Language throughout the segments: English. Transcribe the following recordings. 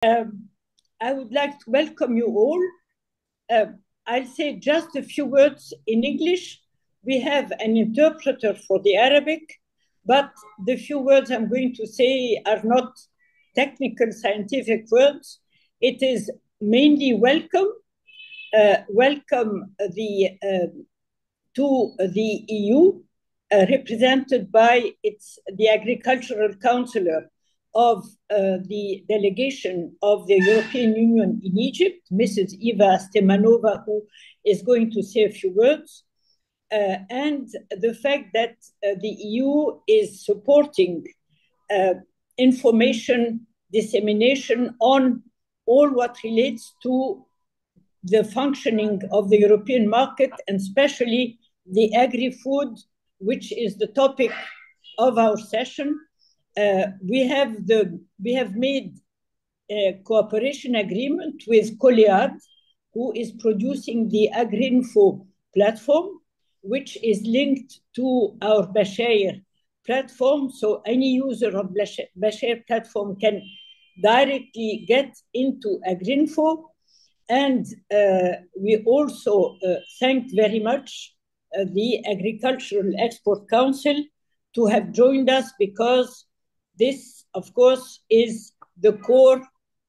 Um, I would like to welcome you all. I'll say just a few words in English. We have an interpreter for the Arabic, but the few words I'm going to say are not technical scientific words. It is mainly welcome to the EU, represented by the agricultural counselor of the delegation of the European Union in Egypt, Mrs. Eva Stemanova, who is going to say a few words, and the fact that the EU is supporting information dissemination on all what relates to the functioning of the European market, and especially the agri-food, which is the topic of our session. We have made a cooperation agreement with COLEAD, who is producing the Agrinfo platform, which is linked to our Bashair platform. So any user of Bashair platform can directly get into Agrinfo. And we also thank very much the Agricultural Export Council to have joined us, because this, of course, is the core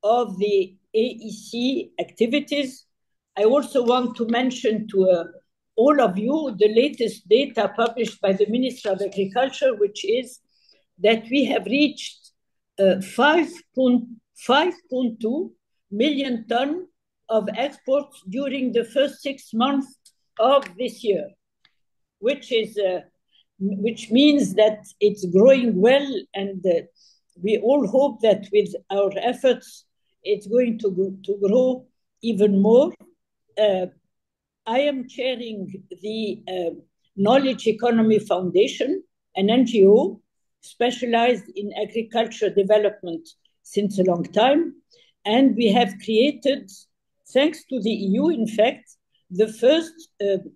of the AEC activities. I also want to mention to all of you the latest data published by the Ministry of Agriculture, which is that we have reached 5.2 million tons of exports during the first 6 months of this year, which means that it's growing well, and we all hope that with our efforts, it's going to grow even more. I am chairing the Knowledge Economy Foundation, an NGO specialized in agriculture development since a long time, and we have created, thanks to the EU, in fact, the first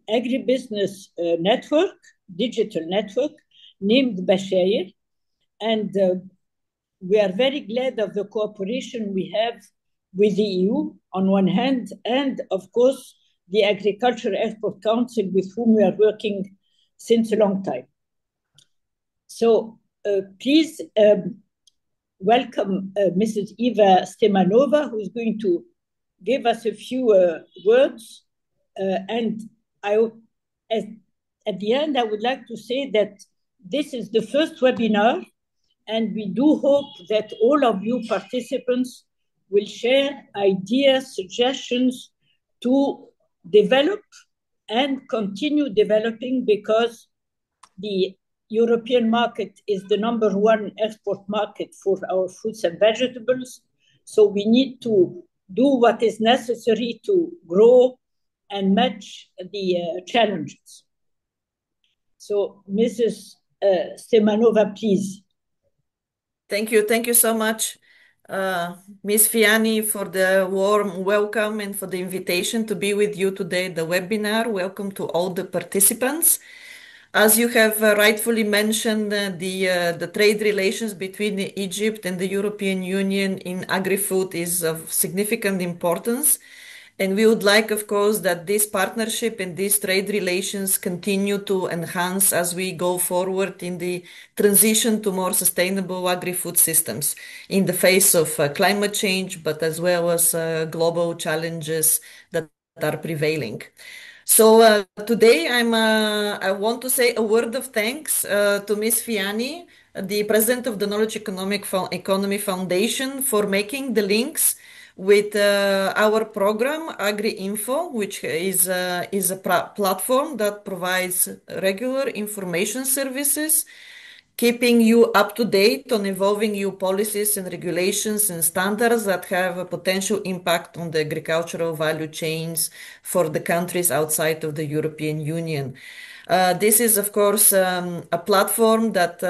agribusiness network, digital network, named Bashair. And we are very glad of the cooperation we have with the EU on one hand, and of course, the Agricultural Export Council, with whom we are working since a long time. So please welcome Mrs. Eva Stemanova, who is going to give us a few words. And at the end, I would like to say that this is the first webinar, and we do hope that all of you participants will share ideas, suggestions to develop and continue developing, because the European market is the #1 export market for our fruits and vegetables. So we need to do what is necessary to grow and match the challenges. So Mrs. Stemanova, please. Thank you so much, Ms. Fiani, for the warm welcome and for the invitation to be with you today at the webinar. Welcome to all the participants. As you have rightfully mentioned, the trade relations between Egypt and the European Union in agri-food is of significant importance. And we would like, of course, that this partnership and these trade relations continue to enhance as we go forward in the transition to more sustainable agri-food systems in the face of climate change, but as well as global challenges that are prevailing. So today I want to say a word of thanks to Ms. Fiani, the president of the Knowledge Economy Foundation, for making the links with our program Agrinfo, which is a platform that provides regular information services, keeping you up to date on evolving EU policies and regulations and standards that have a potential impact on the agricultural value chains for the countries outside of the European Union. This is, of course, a platform that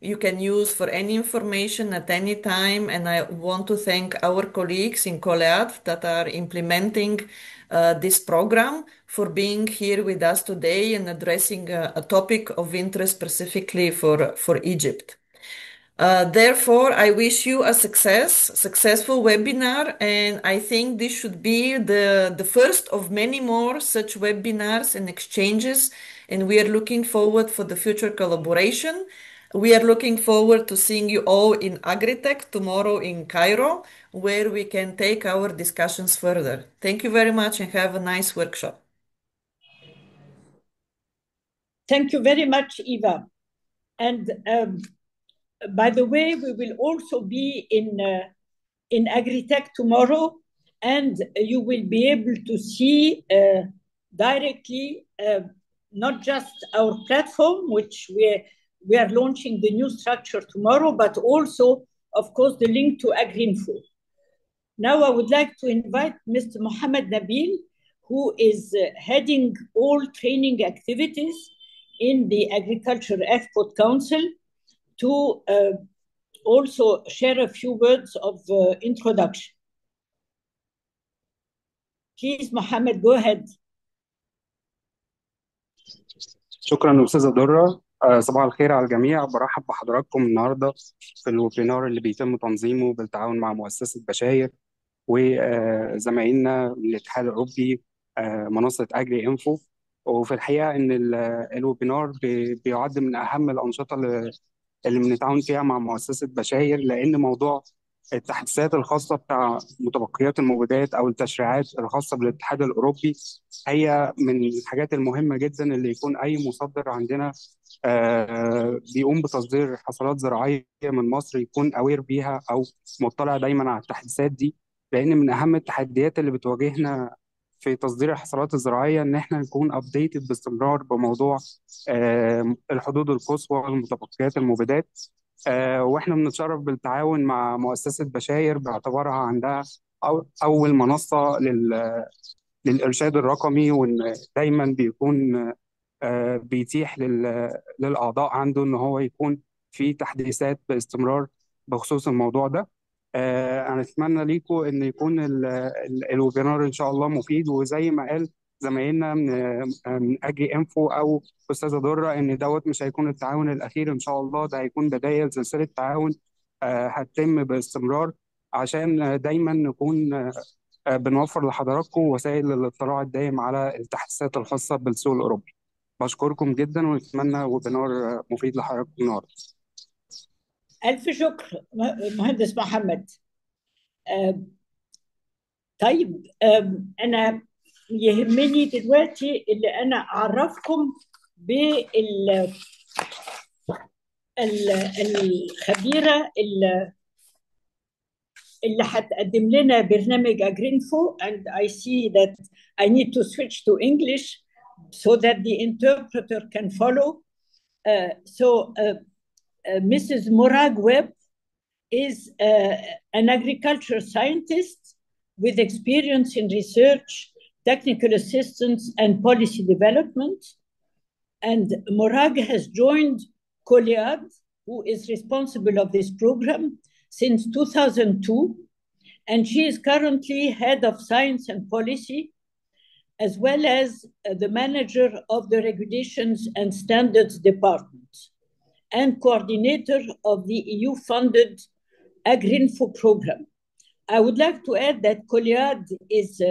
you can use for any information at any time. And I want to thank our colleagues in COLEAD that are implementing this program for being here with us today and addressing a topic of interest specifically for Egypt. Therefore, I wish you a successful webinar, and I think this should be the first of many more such webinars and exchanges, and we are looking forward for the future collaboration. We are looking forward to seeing you all in Agritech tomorrow in Cairo, where we can take our discussions further. Thank you very much and have a nice workshop. Thank you very much, Eva. And by the way, we will also be in Agritech tomorrow, and you will be able to see directly not just our platform, which we are launching the new structure tomorrow, but also, of course, the link to Agrinfo. Now I would like to invite Mr. Mohammed Nabil, who is heading all training activities in the Agriculture Export Council, to also share a few words of introduction. Please, Mohammed, go ahead. شكرا أستاذة درة. صباح الخير على الجميع. برحب بحضراتكم النهارده في الويبينار اللي بيتم تنظيمه بالتعاون مع مؤسسة بشاير وزمايلنا من الاتحاد الأوروبي، منصة أجري إنفو. وفي الحقيقة إن الويبينار بيعد من أهم الأنشطة اللي بنتعاون فيها مع مؤسسة بشاير، لأن موضوع التحديثات الخاصة بتاع متبقيات المبيدات أو التشريعات الخاصة بالاتحاد الأوروبي هي من الحاجات المهمة جدا اللي يكون أي مصدر عندنا بيقوم بتصدير حصلات زراعية من مصر يكون أوير بيها أو مطلع دايما على التحديثات دي، لأن من أهم التحديات اللي بتواجهنا في تصدير الحصلات الزراعية إن إحنا نكون أبديتد باستمرار بموضوع الحدود القصوى والمتبقيات المبيدات. واحنا بنتشرف بالتعاون مع مؤسسة بشاير باعتبارها عندها أول منصة للإرشاد الرقمي، وإن دايما بيكون بيتيح للأعضاء عنده إن هو يكون في تحديثات باستمرار بخصوص الموضوع ده. أنا أتمنى ليكم إن يكون الويبينار إن شاء الله مفيد، وزي ما قال زمايلنا من أجري إنفو أو أستاذة درة إن دوت مش هيكون التعاون الأخير إن شاء الله، ده هيكون بداية سلسلة تعاون هتتم باستمرار عشان دايما نكون بنوفر لحضراتكم وسائل الاطلاع الدائم على التحديثات الخاصة بالسوق الأوروبي. بشكركم جدا ونتمنى ويبينار مفيد لحضراتكم النهارده. ألف شكر مهندس محمد. طيب أنا يهمني دلوقتي اللي أنا أعرفكم الخبيرة اللي هتقدم لنا برنامج أجرينفو. and I see that I need to switch to English so that the interpreter can follow. Mrs. Morag Webb is an agriculture scientist with experience in research, technical assistance, and policy development. And Morag has joined COLEAD, who is responsible of this program since 2002. And she is currently head of science and policy, as well as the manager of the regulations and standards department and coordinator of the EU-funded AGRINFO program. I would like to add that COLEAD is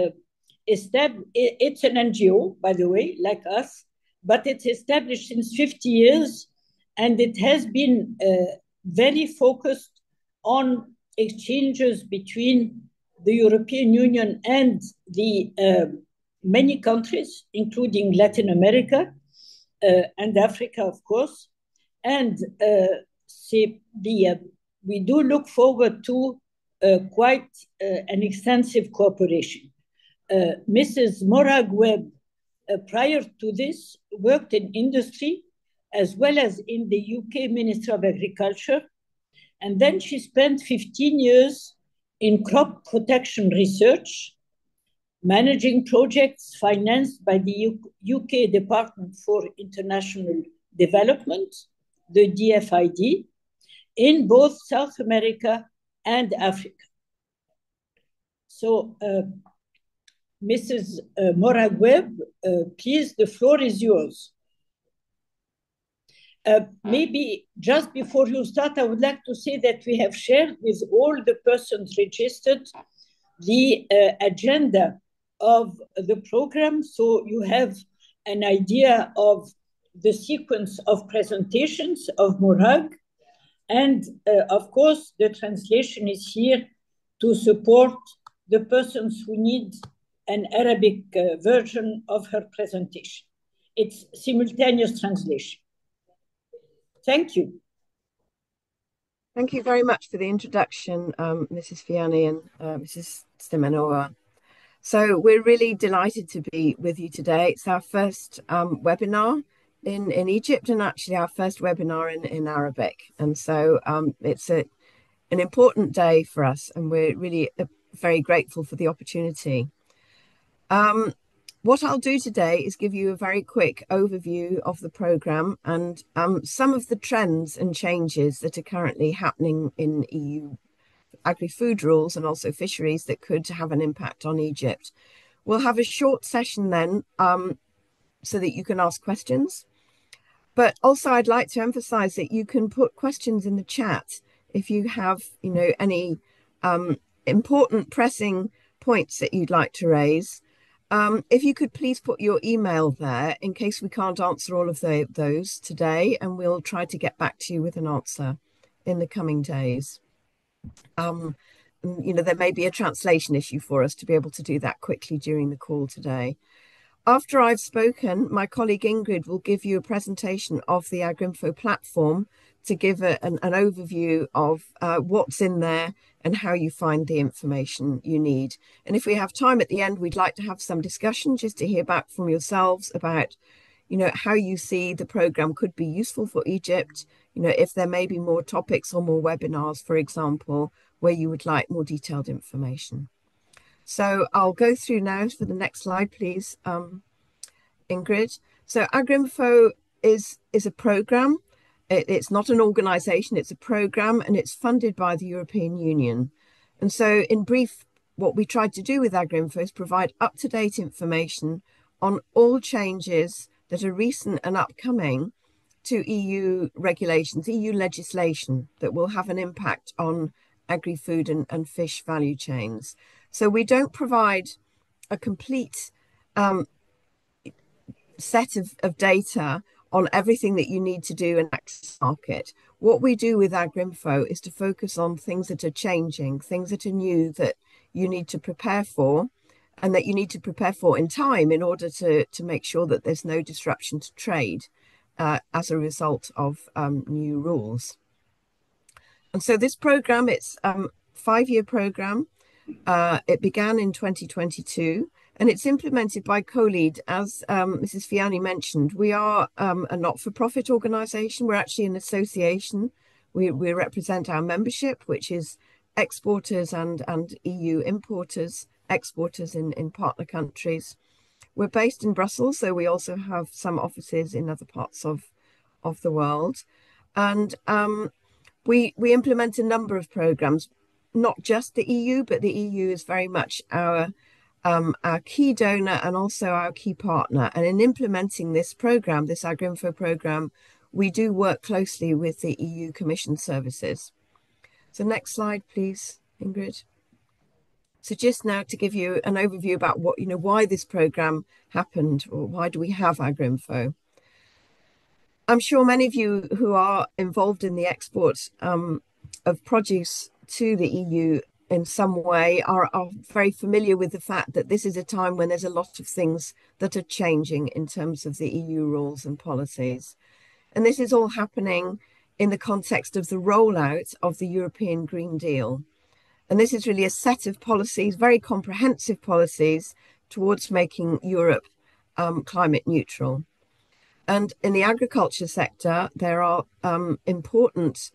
it's an NGO, by the way, like us, but it's established since 50 years, and it has been very focused on exchanges between the European Union and the many countries, including Latin America and Africa, of course. And we do look forward to quite an extensive cooperation. Mrs. Morag Webb, prior to this, worked in industry as well as in the UK Ministry of Agriculture. And then she spent 15 years in crop protection research, managing projects financed by the UK Department for International Development, the DFID, in both South America and Africa. So, Mrs. Morag Webb, please, the floor is yours. Maybe just before you start, I would like to say that we have shared with all the persons registered the agenda of the program. So you have an idea of the sequence of presentations of Murag. And of course, the translation is here to support the persons who need an Arabic version of her presentation. It's simultaneous translation. Thank you. Thank you very much for the introduction, Mrs. Fiani and Mrs. Stemanova. So we're really delighted to be with you today. It's our first webinar in Egypt, and actually our first webinar in Arabic. And so it's an important day for us, and we're really very grateful for the opportunity. What I'll do today is give you a very quick overview of the programme and some of the trends and changes that are currently happening in EU agri-food rules and also fisheries that could have an impact on Egypt. We'll have a short session then so that you can ask questions. But also I'd like to emphasise that you can put questions in the chat if you have, any important pressing points that you'd like to raise. If you could please put your email there in case we can't answer all of those today, and we'll try to get back to you with an answer in the coming days. There may be a translation issue for us to be able to do that quickly during the call today. After I've spoken, my colleague Ingrid will give you a presentation of the AGRINFO platform to give an overview of what's in there and how you find the information you need. And if we have time at the end, we'd like to have some discussion just to hear back from yourselves about, how you see the programme could be useful for Egypt, if there may be more topics or more webinars, for example, where you would like more detailed information. So I'll go through now for the next slide, please, Ingrid. So AGRINFO is a programme. It's not an organisation, it's a programme, and it's funded by the European Union. And so in brief, what we tried to do with AGRINFO is provide up-to-date information on all changes that are recent and upcoming to EU regulations, EU legislation that will have an impact on agri-food and fish value chains. So we don't provide a complete set of data on everything that you need to do in access market. What we do with AGRINFO is to focus on things that are changing, things that are new that you need to prepare for, and that you need to prepare for in time in order to make sure that there's no disruption to trade as a result of new rules. And so this programme, it's a 5-year programme. It began in 2022. And it's implemented by COLEAD. As Mrs. Fiani mentioned, we are a not-for-profit organisation. We're actually an association. We represent our membership, which is exporters and EU importers, exporters in partner countries. We're based in Brussels, so we also have some offices in other parts of the world. And we implement a number of programmes, not just the EU, but the EU is very much our key donor and also our key partner. And in implementing this programme, this AGRINFO programme, we do work closely with the EU Commission services. So next slide, please, Ingrid. So just now to give you an overview about what, why this programme happened, or why do we have AGRINFO? I'm sure many of you who are involved in the export of produce to the EU in some way are very familiar with the fact that this is a time when there's a lot of things that are changing in terms of the EU rules and policies. And this is all happening in the context of the rollout of the European Green Deal. And this is really a set of policies, very comprehensive policies towards making Europe climate neutral. And in the agriculture sector, there are important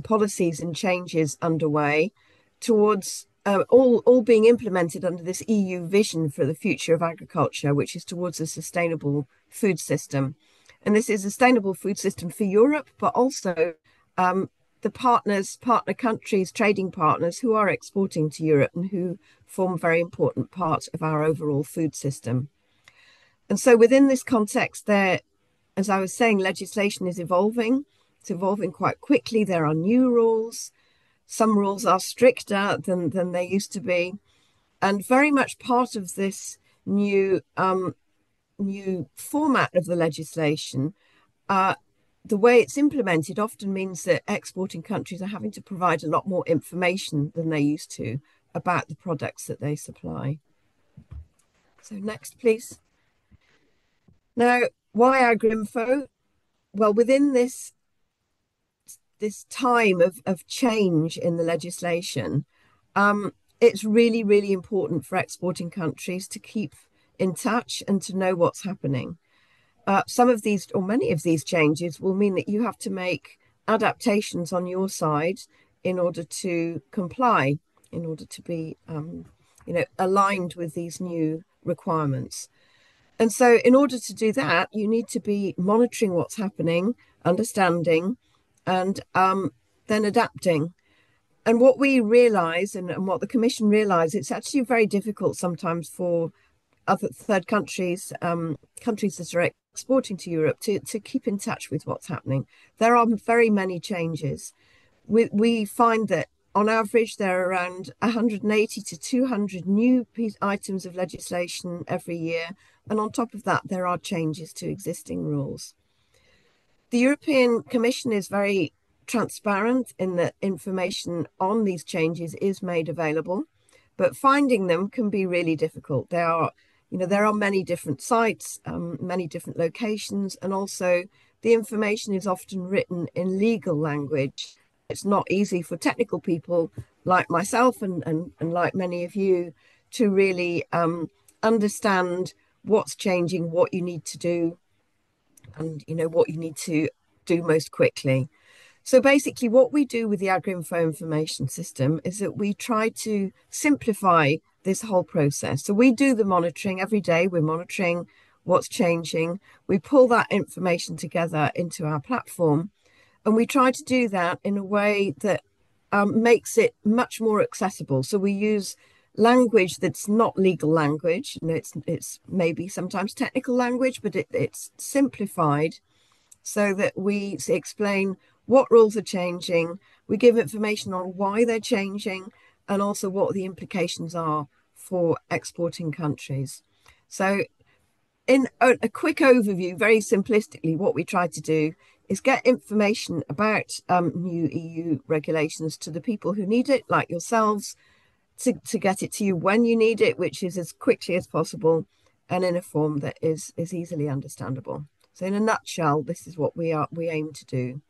policies and changes underway towards all being implemented under this EU vision for the future of agriculture, which is towards a sustainable food system. And this is a sustainable food system for Europe, but also the partner countries, trading partners who are exporting to Europe and who form a very important part of our overall food system. And so within this context, there as I was saying, legislation is evolving. It's evolving quite quickly. There are new rules. Some rules are stricter than they used to be. And very much part of this new format of the legislation, the way it's implemented often means that exporting countries are having to provide a lot more information than they used to about the products that they supply. So next, please. Now, why Agrinfo? Well, within this time of change in the legislation, it's really, really important for exporting countries to keep in touch and to know what's happening. Some of these, or many of these changes will mean that you have to make adaptations on your side in order to comply, in order to be, aligned with these new requirements. And so in order to do that, you need to be monitoring what's happening, understanding, and then adapting. And what we realize, and what the Commission realize, it's actually very difficult sometimes for other third countries, countries that are exporting to Europe, to keep in touch with what's happening. There are very many changes. We find that on average, there are around 180 to 200 new items of legislation every year. And on top of that, there are changes to existing rules. The European Commission is very transparent in that information on these changes is made available, but finding them can be really difficult. There are many different sites, many different locations, and also the information is often written in legal language. It's not easy for technical people like myself and like many of you to really understand what's changing, what you need to do, and what you need to do most quickly. So basically what we do with the Agrinfo information system is that we try to simplify this whole process. So we do the monitoring every day. We're monitoring what's changing. We pull that information together into our platform, and we try to do that in a way that makes it much more accessible. So we use language that's not legal language. It's maybe sometimes technical language, but it's simplified so that we explain what rules are changing. We give information on why they're changing and also what the implications are for exporting countries. So in a quick overview, very simplistically, what we try to do is get information about new EU regulations to the people who need it, like yourselves, to get it to you when you need it, which is as quickly as possible and in a form that is easily understandable. So in a nutshell, this is what we aim to do.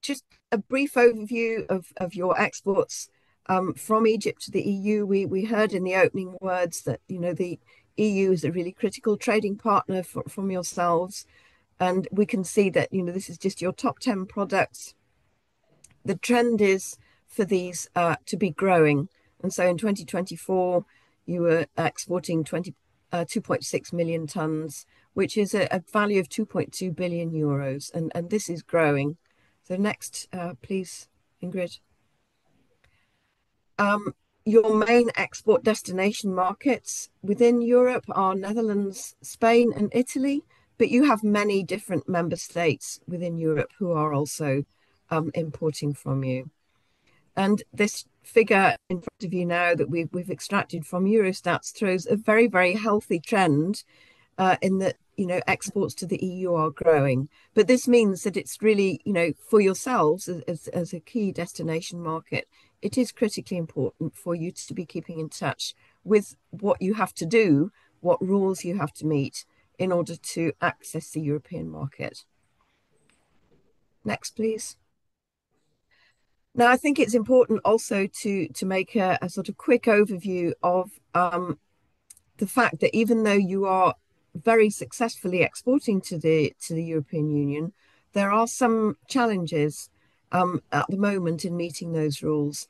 Just a brief overview of your exports from Egypt to the EU. We heard in the opening words that the EU is a really critical trading partner from yourselves, and we can see that this is just your top 10 products. The trend is for these to be growing, and so in 2024 you were exporting 2.6 million tons, which is a value of 2.2 billion euros, and this is growing. So next, please, Ingrid. Your main export destination markets within Europe are Netherlands, Spain, and Italy, but you have many different member states within Europe who are also importing from you. And this figure in front of you now that we've extracted from Eurostat throws a very, very healthy trend in that exports to the EU are growing. But this means that it's really for yourselves as a key destination market, it is critically important for you to be keeping in touch with what you have to do, what rules you have to meet in order to access the European market. Next, please. Now, I think it's important also to make a sort of quick overview of the fact that even though you are very successfully exporting to the European Union, there are some challenges at the moment in meeting those rules.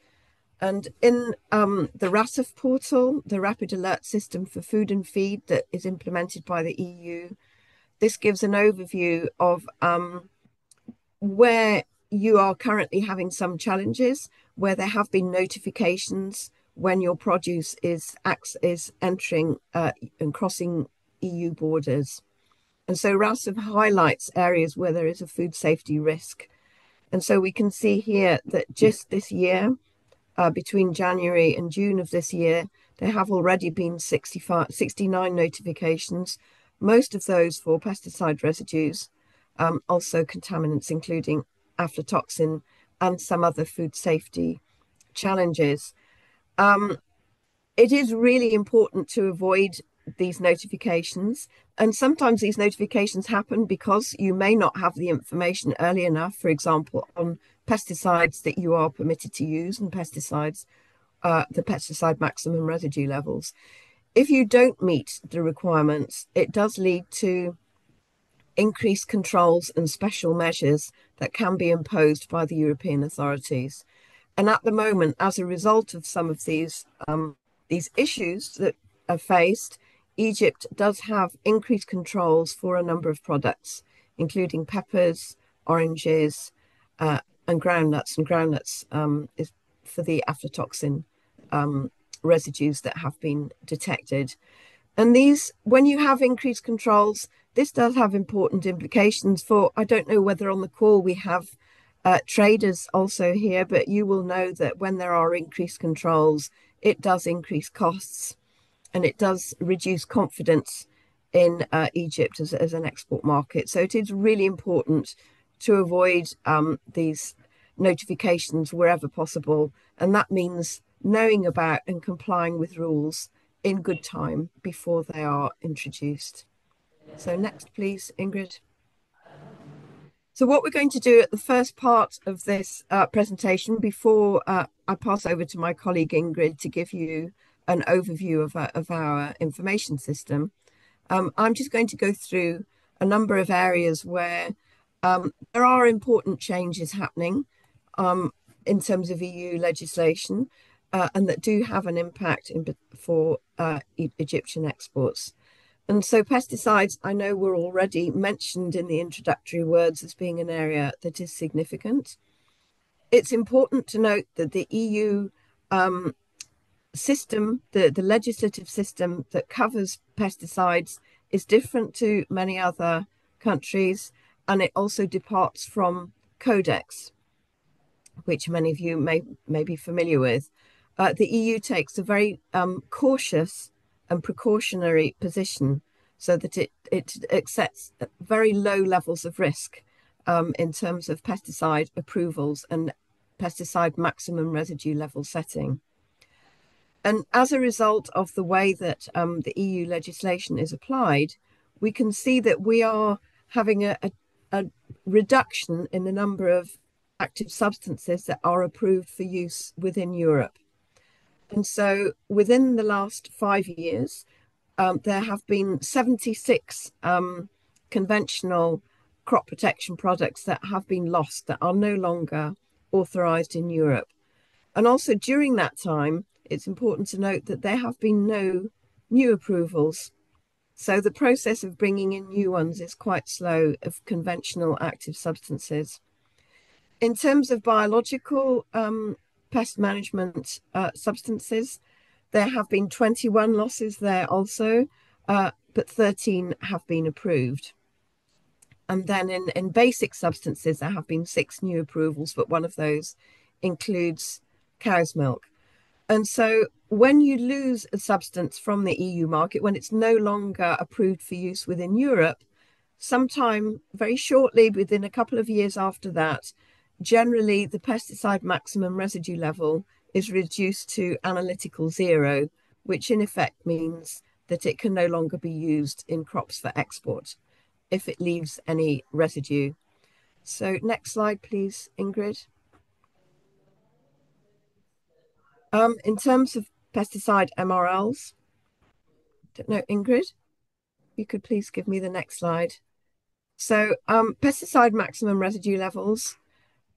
And in the RASF portal, the Rapid Alert System for Food and Feed that is implemented by the EU, this gives an overview of where you are currently having some challenges, where there have been notifications when your produce is entering and crossing EU borders. And so RASF highlights areas where there is a food safety risk. And so we can see here that just this year, between January and June of this year, there have already been 69 notifications, most of those for pesticide residues, also contaminants including aflatoxin and some other food safety challenges. It is really important to avoid these notifications. And sometimes these notifications happen because you may not have the information early enough, for example, on pesticides that you are permitted to use and pesticides, the pesticide maximum residue levels. If you don't meet the requirements, it does lead to increased controls and special measures that can be imposed by the European authorities. And at the moment, as a result of some of these issues that are faced, Egypt does have increased controls for a number of products, including peppers, oranges, and groundnuts. And groundnuts is for the aflatoxin residues that have been detected. And these, when you have increased controls, this does have important implications for, I don't know whether on the call we have traders also here, but you will know that when there are increased controls, it does increase costs and it does reduce confidence in Egypt as an export market. So it is really important to avoid these notifications wherever possible. And that means knowing about and complying with rules in good time before they are introduced. So next, please, Ingrid. So what we're going to do at the first part of this presentation, before I pass over to my colleague Ingrid to give you an overview of our information system, I'm just going to go through a number of areas where there are important changes happening in terms of EU legislation and that do have an impact for Egyptian exports. And so pesticides, I know, were already mentioned in the introductory words as being an area that is significant. It's important to note that the EU system, the legislative system that covers pesticides is different to many other countries, and it also departs from Codex, which many of you may be familiar with. The EU takes a very cautious and precautionary position so that it accepts very low levels of risk in terms of pesticide approvals and pesticide maximum residue level setting. And as a result of the way that the EU legislation is applied, we can see that we are having a reduction in the number of active substances that are approved for use within Europe. And so within the last 5 years, there have been 76 conventional crop protection products that have been lost, that are no longer authorized in Europe. And also during that time, it's important to note that there have been no new approvals. So the process of bringing in new ones is quite slow of conventional active substances. In terms of biological pest management substances, there have been 21 losses there also, but 13 have been approved. And then in basic substances, there have been 6 new approvals, but one of those includes cow's milk. And so when you lose a substance from the EU market, when it's no longer approved for use within Europe, sometime very shortly, within a couple of years after that, generally the pesticide maximum residue level is reduced to analytical 0, which in effect means that it can no longer be used in crops for export if it leaves any residue. So next slide, please, Ingrid. In terms of pesticide MRLs, don't know, Ingrid, you could please give me the next slide. So pesticide maximum residue levels,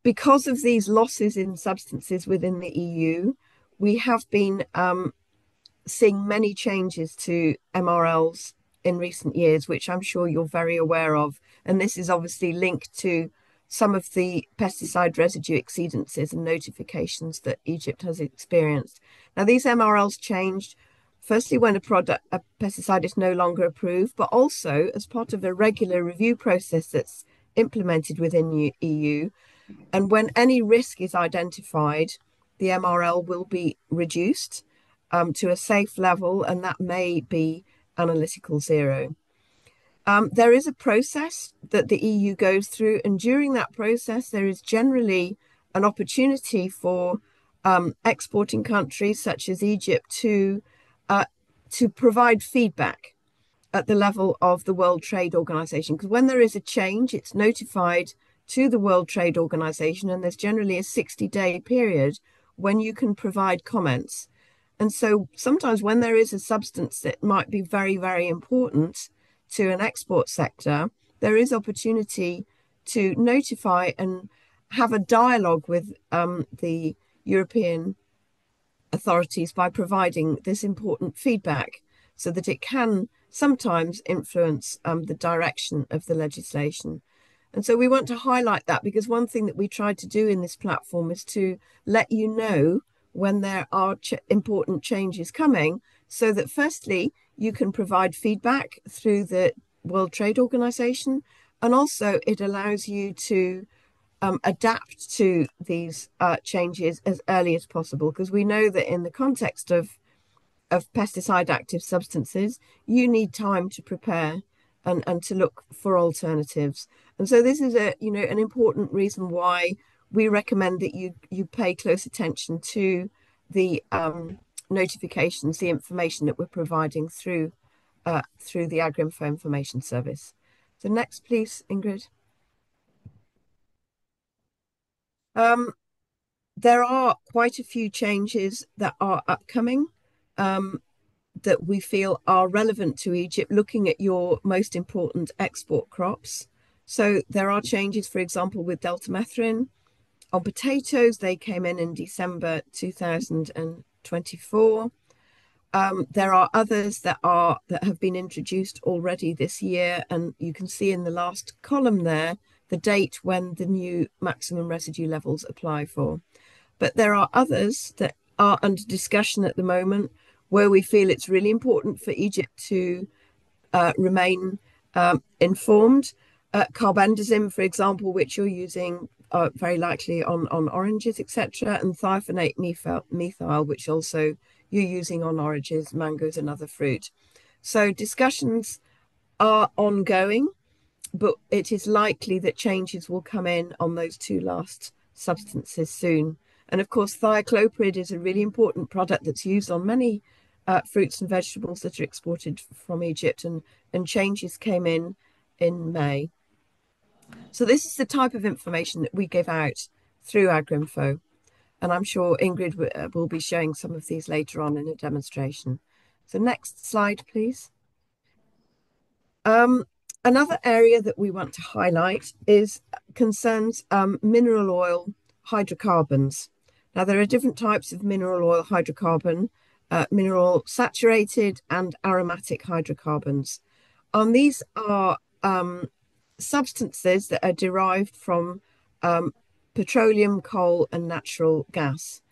because of these losses in substances within the EU, we have been seeing many changes to MRLs in recent years, which I'm sure you're very aware of. And this is obviously linked to some of the pesticide residue exceedances and notifications that Egypt has experienced. Now, these MRLs changed Firstly, when a pesticide is no longer approved, but also as part of a regular review process that's implemented within the EU. And when any risk is identified, the MRL will be reduced to a safe level, and that may be analytical zero. There is a process that the EU goes through, and during that process, there is generally an opportunity for exporting countries such as Egypt to provide feedback at the level of the World Trade Organization. Because when there is a change, it's notified to the World Trade Organization, and there's generally a 60-day period when you can provide comments. And so sometimes when there is a substance that might be very, very important to an export sector, there is opportunity to notify and have a dialogue with the European authorities by providing this important feedback so that it can sometimes influence the direction of the legislation. And so we want to highlight that, because one thing that we tried to do in this platform is to let you know when there are important changes coming, so that firstly, you can provide feedback through the World Trade Organization, and also it allows you to adapt to these changes as early as possible, because we know that in the context of pesticide active substances, you need time to prepare and to look for alternatives. And so this is an important reason why we recommend that you pay close attention to the notifications, the information that we're providing through the Agrinfo information service. So next, please, Ingrid. There are quite a few changes that are upcoming that we feel are relevant to Egypt, looking at your most important export crops. So there are changes, for example, with deltamethrin. On potatoes, they came in December 2024. There are others that have been introduced already this year, and you can see in the last column there the date when the new maximum residue levels apply for. But there are others that are under discussion at the moment, where we feel it's really important for Egypt to remain informed. Carbendazim, for example, which you're using very likely on oranges, etc., and thiophanate methyl, which also you're using on oranges, mangoes, and other fruit. So discussions are ongoing, but it is likely that changes will come in on those two last substances soon. And of course, thiacloprid is a really important product that's used on many fruits and vegetables that are exported from Egypt, and changes came in May. So this is the type of information that we give out through Agrinfo. And I'm sure Ingrid will be showing some of these later on in a demonstration. So next slide, please. Another area that we want to highlight concerns mineral oil hydrocarbons. Now, there are different types of mineral oil hydrocarbon, mineral saturated and aromatic hydrocarbons. And these are substances that are derived from petroleum, coal, and natural gas.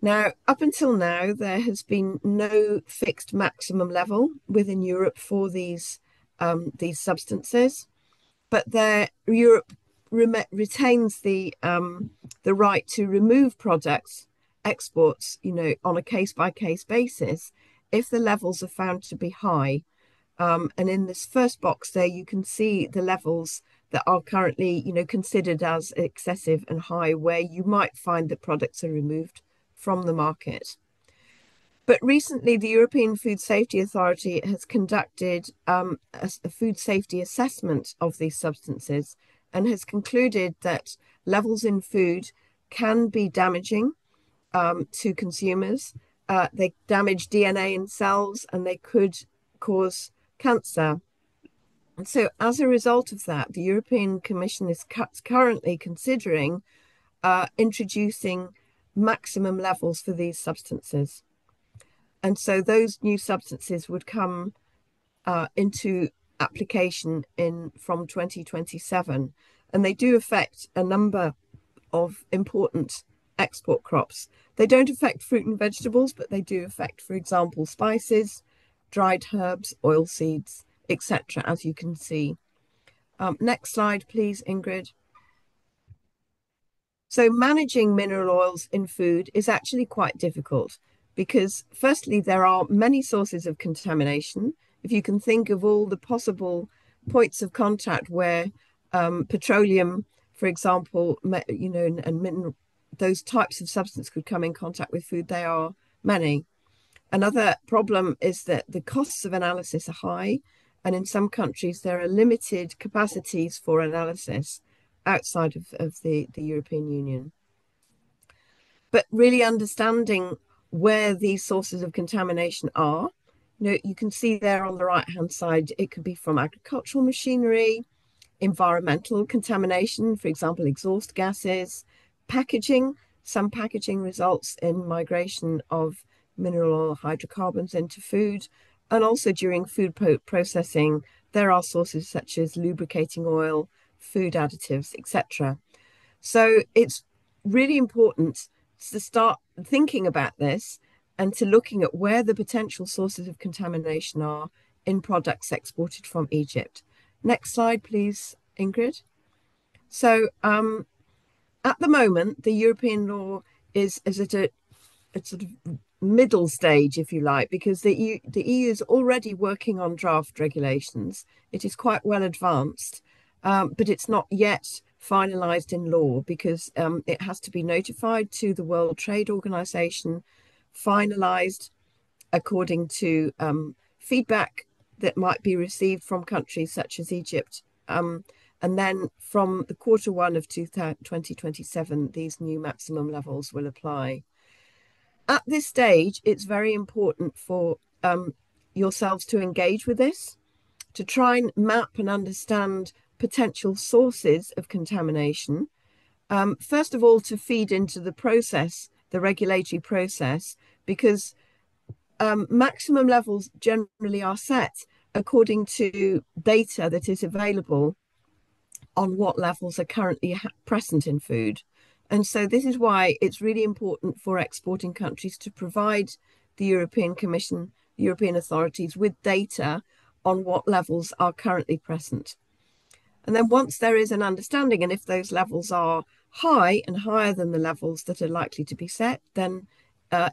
Now, up until now, there has been no fixed maximum level within Europe for these substances, but Europe retains the right to remove products exports, on a case-by-case basis if the levels are found to be high. And in this first box there, you can see the levels that are currently, considered as excessive and high, where you might find that products are removed from the market. But recently, the European Food Safety Authority has conducted a food safety assessment of these substances and has concluded that levels in food can be damaging to consumers. They damage DNA in cells, and they could cause cancer. And so as a result of that, the European Commission is currently considering introducing maximum levels for these substances. And so those new substances would come into application from 2027. And they do affect a number of important export crops. They don't affect fruit and vegetables, but they do affect, for example, spices, dried herbs, oilseeds, etc., as you can see. Next slide, please, Ingrid. So managing mineral oils in food is actually quite difficult because, firstly, there are many sources of contamination. If you can think of all the possible points of contact where petroleum, for example, and those types of substance could come in contact with food, they are many. Another problem is that the costs of analysis are high, and in some countries there are limited capacities for analysis outside of the European Union. But really understanding where these sources of contamination are, you can see there on the right-hand side, it could be from agricultural machinery, environmental contamination, for example, exhaust gases, packaging. Some packaging results in migration of mineral oil hydrocarbons into food. And also during food processing, there are sources such as lubricating oil, food additives, etc. So it's really important to start thinking about this and to looking at where the potential sources of contamination are in products exported from Egypt. Next slide, please, Ingrid. So at the moment, the European law is at a sort of middle stage, if you like, because the EU is already working on draft regulations. It is quite well advanced, but it's not yet finalized in law because it has to be notified to the World Trade Organization, finalized according to feedback that might be received from countries such as Egypt. And then from the Q1 of 2027, these new maximum levels will apply. At this stage, it's very important for yourselves to engage with this, to try and map and understand potential sources of contamination. First of all, to feed into the process, the regulatory process, because maximum levels generally are set according to data that is available on what levels are currently present in food. And so this is why it's really important for exporting countries to provide the European Commission, European authorities with data on what levels are currently present. And then once there is an understanding, and if those levels are high and higher than the levels that are likely to be set, then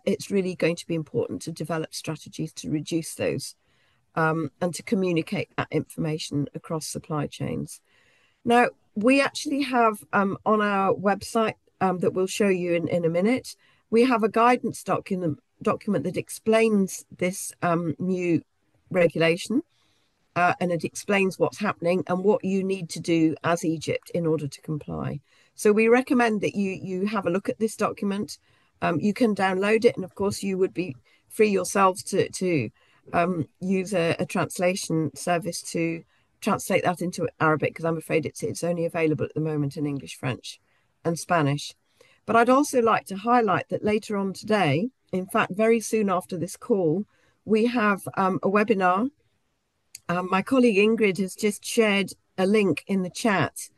it's really going to be important to develop strategies to reduce those and to communicate that information across supply chains. Now, we actually have on our website that we'll show you in a minute, we have a guidance document that explains this new regulation and it explains what's happening and what you need to do as Egypt in order to comply. So we recommend that you have a look at this document. You can download it, and of course you would be free yourselves to use a translation service to translate that into Arabic, because I'm afraid it's only available at the moment in English, French and Spanish. But I'd also like to highlight that later on today, in fact, very soon after this call, we have a webinar. My colleague Ingrid has just shared a link in the chat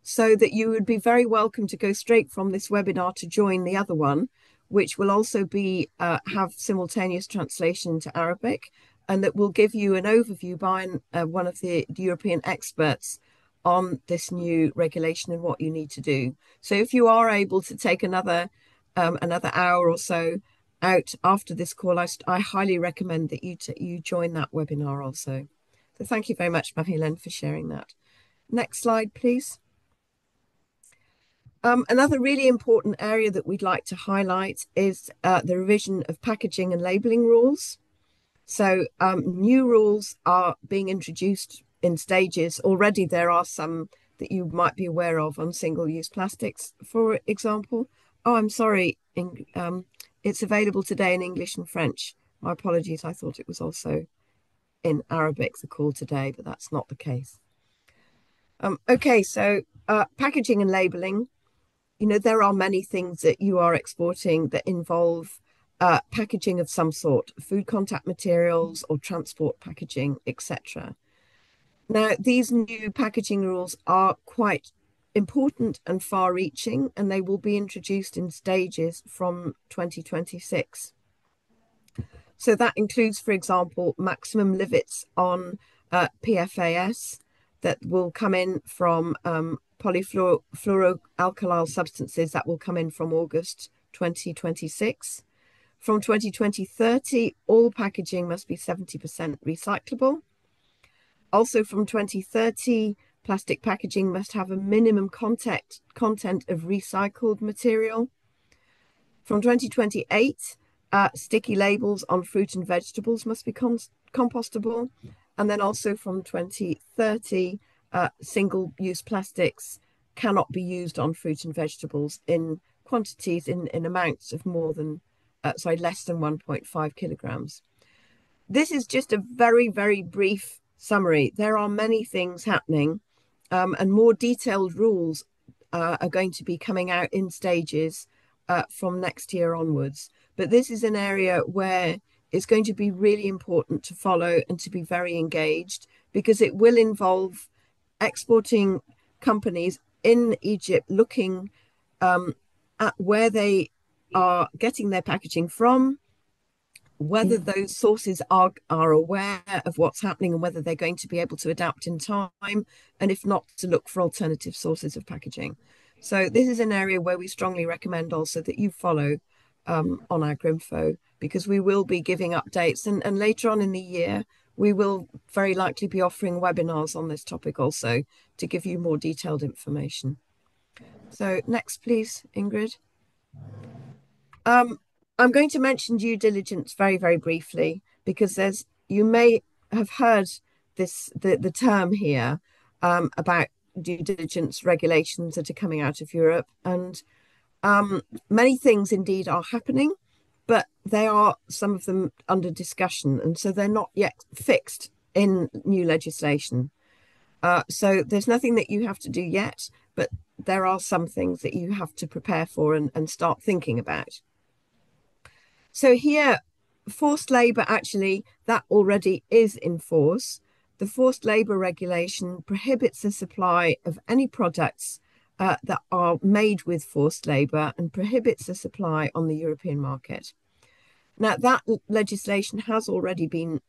so that you would be very welcome to go straight from this webinar to join the other one, which will also be have simultaneous translation to Arabic, and that will give you an overview by one of the European experts on this new regulation and what you need to do. So if you are able to take another hour or so out after this call, I highly recommend that you join that webinar also. So thank you very much, Marie-Hélène, for sharing that. Next slide, please. Another really important area that we'd like to highlight is the revision of packaging and labelling rules. So new rules are being introduced in stages. Already there are some that you might be aware of on single-use plastics, for example. Oh, I'm sorry, it's available today in English and French. My apologies, I thought it was also in Arabic, the call today, but that's not the case. Okay, so packaging and labelling. You know, there are many things that you are exporting that involve packaging of some sort, food contact materials or transport packaging, etc. Now, these new packaging rules are quite important and far-reaching, and they will be introduced in stages from 2026. So that includes, for example, maximum limits on PFAS that will come in from polyfluoroalkyl substances that will come in from August 2026. From 2030, all packaging must be 70% recyclable. Also from 2030, plastic packaging must have a minimum content of recycled material. From 2028, sticky labels on fruit and vegetables must be compostable. And then also from 2030, single-use plastics cannot be used on fruit and vegetables in quantities, in amounts of less than 1.5 kilograms. This is just a very, very brief summary. There are many things happening, and more detailed rules are going to be coming out in stages from next year onwards. But this is an area where it's going to be really important to follow and to be very engaged, because it will involve exporting companies in Egypt looking at where they are getting their packaging from, whether those sources are aware of what's happening and whether they're going to be able to adapt in time, and if not, to look for alternative sources of packaging. So this is an area where we strongly recommend also that you follow on Agrinfo, because we will be giving updates, and later on in the year we will very likely be offering webinars on this topic also to give you more detailed information. So next please, Ingrid. I'm going to mention due diligence very, very briefly, because you may have heard the term here about due diligence regulations that are coming out of Europe, and many things indeed are happening, but they are, some of them, under discussion, and so they're not yet fixed in new legislation. So there's nothing that you have to do yet, but there are some things that you have to prepare for and start thinking about. So here, forced labour, actually, that already is in force. The forced labour regulation prohibits the supply of any products that are made with forced labour and prohibits the supply on the European market. Now, that legislation has already been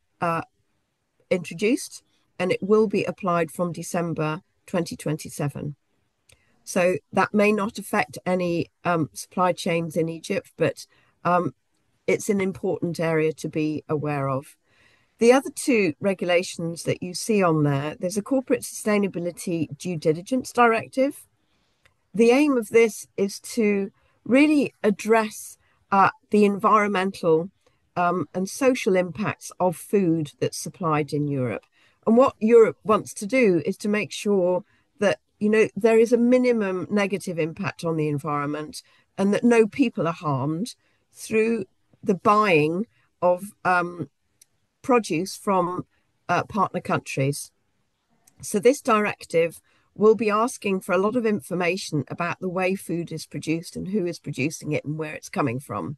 introduced, and it will be applied from December 2027. So that may not affect any supply chains in Egypt, but it's an important area to be aware of. The other two regulations that you see on there, there's a Corporate Sustainability Due Diligence Directive. The aim of this is to really address the environmental and social impacts of food that's supplied in Europe. And what Europe wants to do is to make sure that, there is a minimum negative impact on the environment and that no people are harmed through the buying of produce from partner countries. So this directive will be asking for a lot of information about the way food is produced and who is producing it and where it's coming from.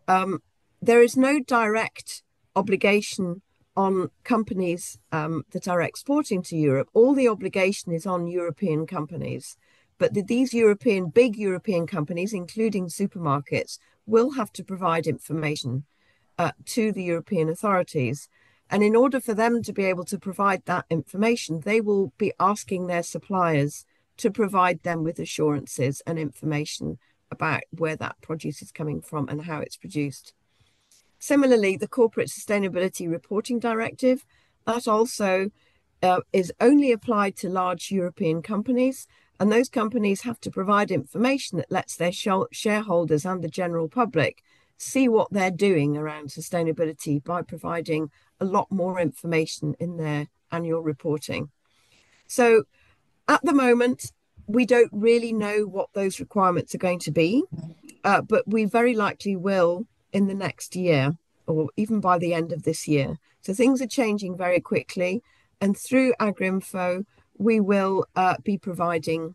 There is no direct obligation on companies that are exporting to Europe. All the obligation is on European companies. But these big European companies, including supermarkets, will have to provide information to the European authorities. And in order for them to be able to provide that information, they will be asking their suppliers to provide them with assurances and information about where that produce is coming from and how it's produced. Similarly, the Corporate Sustainability Reporting Directive, that also is only applied to large European companies, and those companies have to provide information that lets their shareholders and the general public see what they're doing around sustainability by providing a lot more information in their annual reporting. So at the moment, we don't really know what those requirements are going to be, but we very likely will in the next year or even by the end of this year. So things are changing very quickly, and through Agrinfo, we will be providing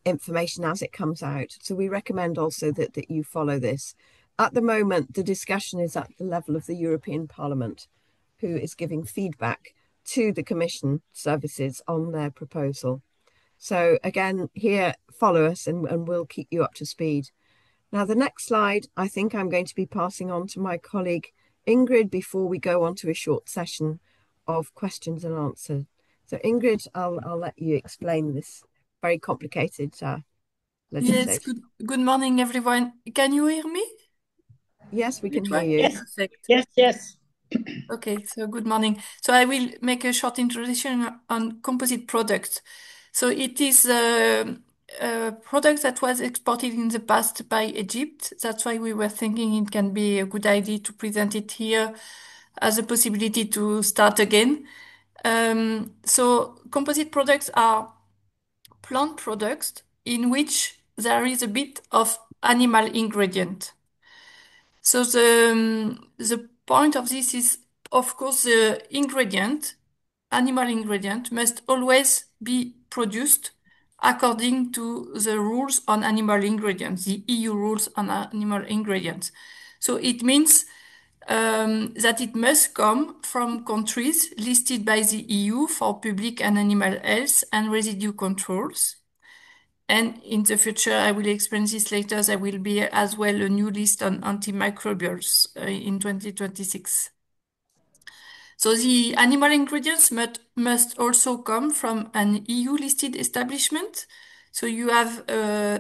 information as it comes out. So we recommend also that you follow this. At the moment, the discussion is at the level of the European Parliament, who is giving feedback to the Commission services on their proposal. So again, here, follow us and we'll keep you up to speed. Now, the next slide, I think I'm going to be passing on to my colleague Ingrid before we go on to a short session of questions and answers. So Ingrid, I'll let you explain this very complicated legislation. Yes, good morning, everyone. Can you hear me? Yes, we can hear Right? you. Yes. Perfect. Yes, yes. Okay, so good morning. So I will make a short introduction on composite products. So it is a product that was exported in the past by Egypt. That's why we were thinking it can be a good idea to present it here as a possibility to start again. So composite products are plant products in which there is a bit of animal ingredient. So the point of this is, of course, the animal ingredient, must always be produced according to the rules on animal ingredients, the EU rules on animal ingredients. So it means that it must come from countries listed by the EU for public and animal health and residue controls. And in the future, I will explain this later, there will be as well a new list on antimicrobials in 2026. So the animal ingredients must also come from an EU-listed establishment. So you have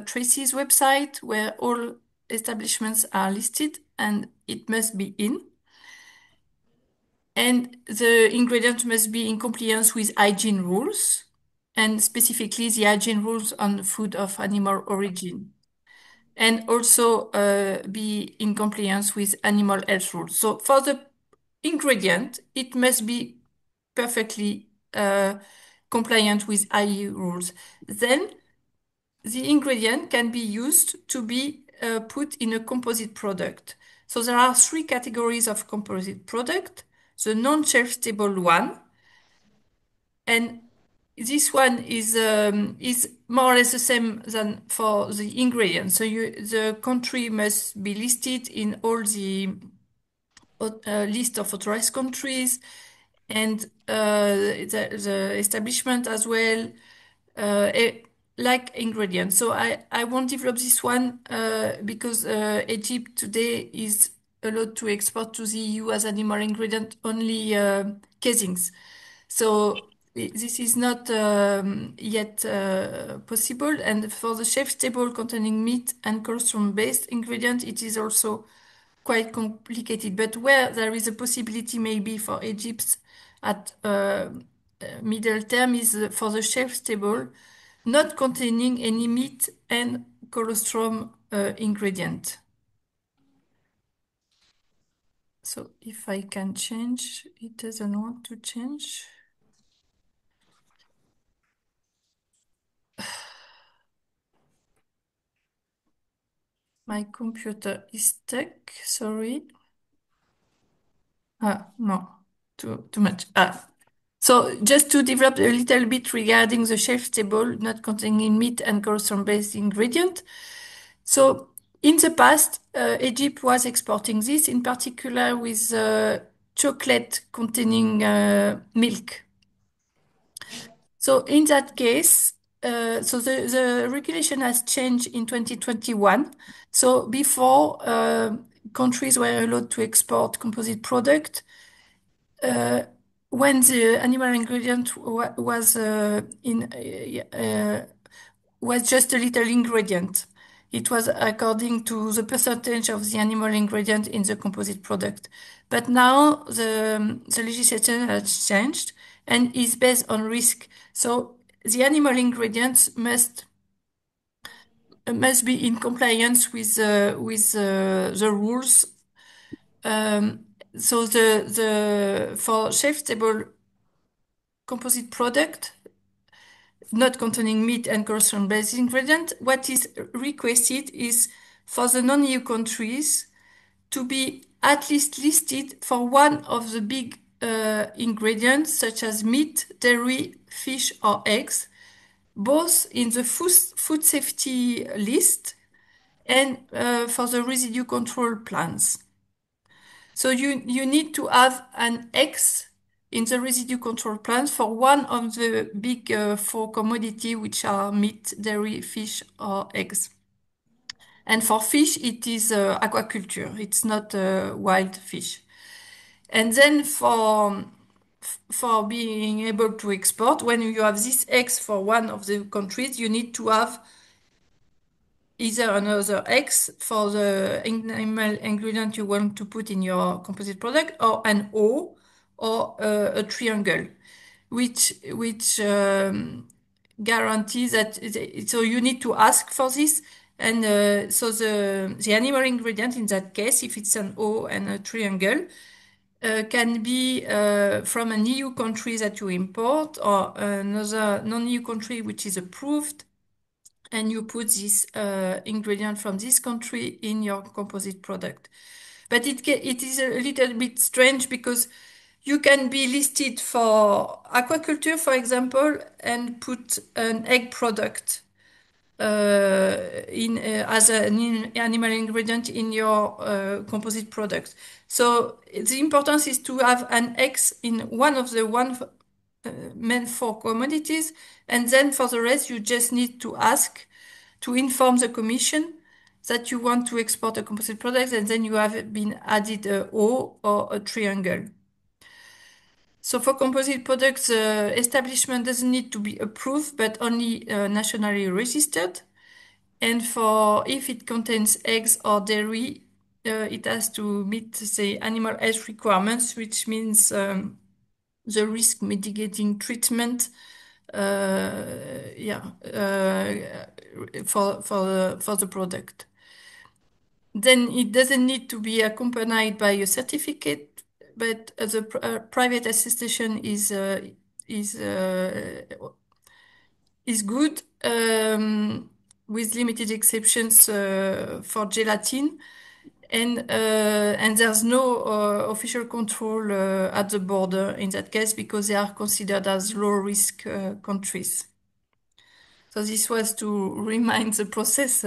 Tracy's website where all establishments are listed and it must be in. And the ingredient must be in compliance with hygiene rules, and specifically the hygiene rules on food of animal origin, and also be in compliance with animal health rules. So for the ingredient, it must be perfectly compliant with EU rules. Then the ingredient can be used to be put in a composite product. So there are three categories of composite product. The non-shelf stable one, and this one is more or less the same than for the ingredients. So the country must be listed in all the list of authorized countries, and the establishment as well, like ingredients. So I won't develop this one because Egypt today is allowed to export to the EU as animal ingredient only casings. So this is not yet possible. And for the shelf stable containing meat and colostrum-based ingredient, it is also quite complicated. But where there is a possibility maybe for Egypt at middle term is for the shelf stable, not containing any meat and colostrum ingredient. So if I can change, it doesn't want to change. My computer is stuck, sorry. No, too much. So just to develop a little bit regarding the shelf stable, not containing meat and colostrum-based ingredient. So in the past, Egypt was exporting this, in particular with chocolate containing milk. So in that case, so the regulation has changed in 2021. So before, countries were allowed to export composite product when the animal ingredient was just a little ingredient. It was according to the percentage of the animal ingredient in the composite product. But now the legislation has changed and is based on risk. So the animal ingredients must be in compliance with the rules. So for shelf stable composite product not containing meat and colostrum-based ingredient, what is requested is for the non-EU countries to be at least listed for one of the big ingredients, such as meat, dairy, fish, or eggs, both in the food safety list and for the residue control plans. So you need to have an X in the residue control plans for one of the big four commodities, which are meat, dairy, fish, or eggs. And for fish, it is aquaculture. It's not wild fish. And then for being able to export, when you have this X for one of the countries, you need to have either another X for the animal ingredient you want to put in your composite product, or an O, or a triangle, which guarantees that. So you need to ask for this, and so the animal ingredient in that case, if it's an O and a triangle, can be from an EU country that you import, or another non-EU country which is approved, and you put this ingredient from this country in your composite product. But it is a little bit strange because you can be listed for aquaculture, for example, and put an egg product as an animal ingredient in your composite product. So the importance is to have an X in one of the main four commodities, and then for the rest you just need to ask to inform the Commission that you want to export a composite product, and then you have been added a O or a triangle. So for composite products, establishment doesn't need to be approved, but only nationally registered. And for if it contains eggs or dairy, it has to meet the animal health requirements, which means the risk mitigating treatment, for the product. Then it doesn't need to be accompanied by a certificate, but the private attestation is good, with limited exceptions for gelatin, and there's no official control at the border in that case, because they are considered as low-risk countries. So this was to remind the process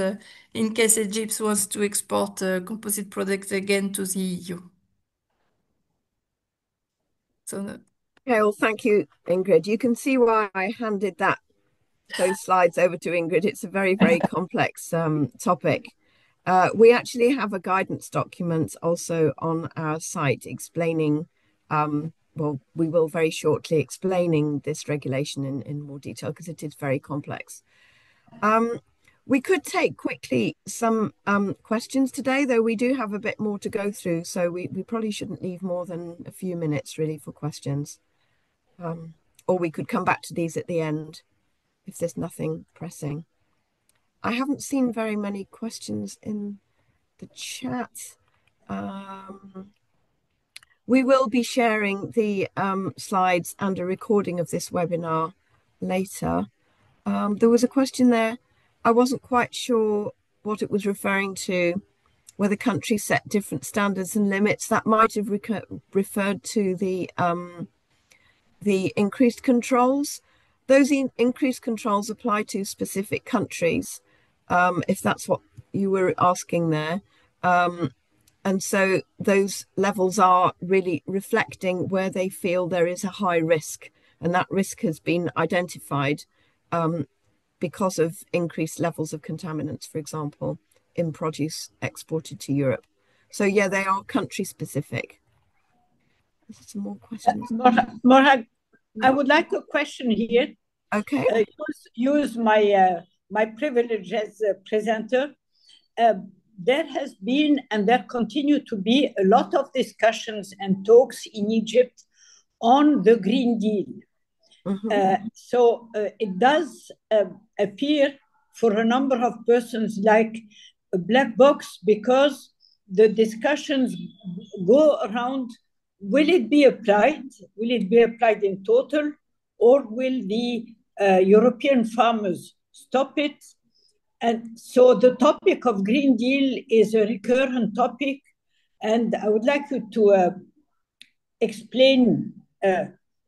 in case Egypt wants to export composite products again to the EU. So. Okay, well, thank you, Ingrid. You can see why I handed those slides over to Ingrid. It's a very, very complex topic. We actually have a guidance document also on our site explaining, well, we will very shortly explaining this regulation in more detail because it is very complex. We could take quickly some questions today, though we do have a bit more to go through, so we probably shouldn't leave more than a few minutes really for questions. Or we could come back to these at the end if there's nothing pressing. I haven't seen very many questions in the chat. We will be sharing the slides and a recording of this webinar later. There was a question there. I wasn't quite sure what it was referring to, whether countries set different standards and limits. That might have referred to the increased controls. Those increased controls apply to specific countries, if that's what you were asking there. And so those levels are really reflecting where they feel there is a high risk, and that risk has been identified because of increased levels of contaminants, for example, in produce exported to Europe. So yeah, they are country specific. There's some more questions. Morag, I would like a question here. Okay. Use my my privilege as a presenter. There has been and there continue to be a lot of discussions and talks in Egypt on the Green Deal. So it does appear for a number of persons like a black box, because the discussions go around, will it be applied? Will it be applied in total? Or will the European farmers stop it? And so the topic of Green Deal is a recurrent topic. And I would like you to explain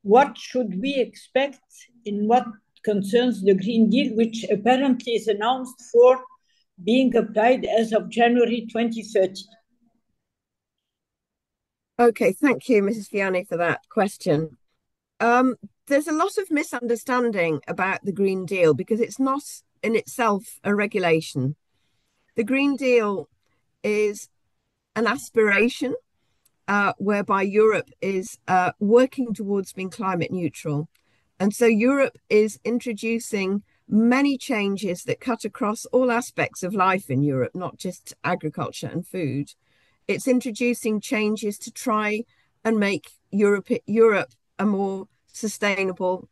what should we expect in what concerns the Green Deal, which apparently is announced for being applied as of January 2030. Okay, thank you, Mrs. Fiani, for that question. There's a lot of misunderstanding about the Green Deal because it's not in itself a regulation. The Green Deal is an aspiration whereby Europe is working towards being climate neutral. And so Europe is introducing many changes that cut across all aspects of life in Europe, not just agriculture and food. It's introducing changes to try and make Europe a more sustainable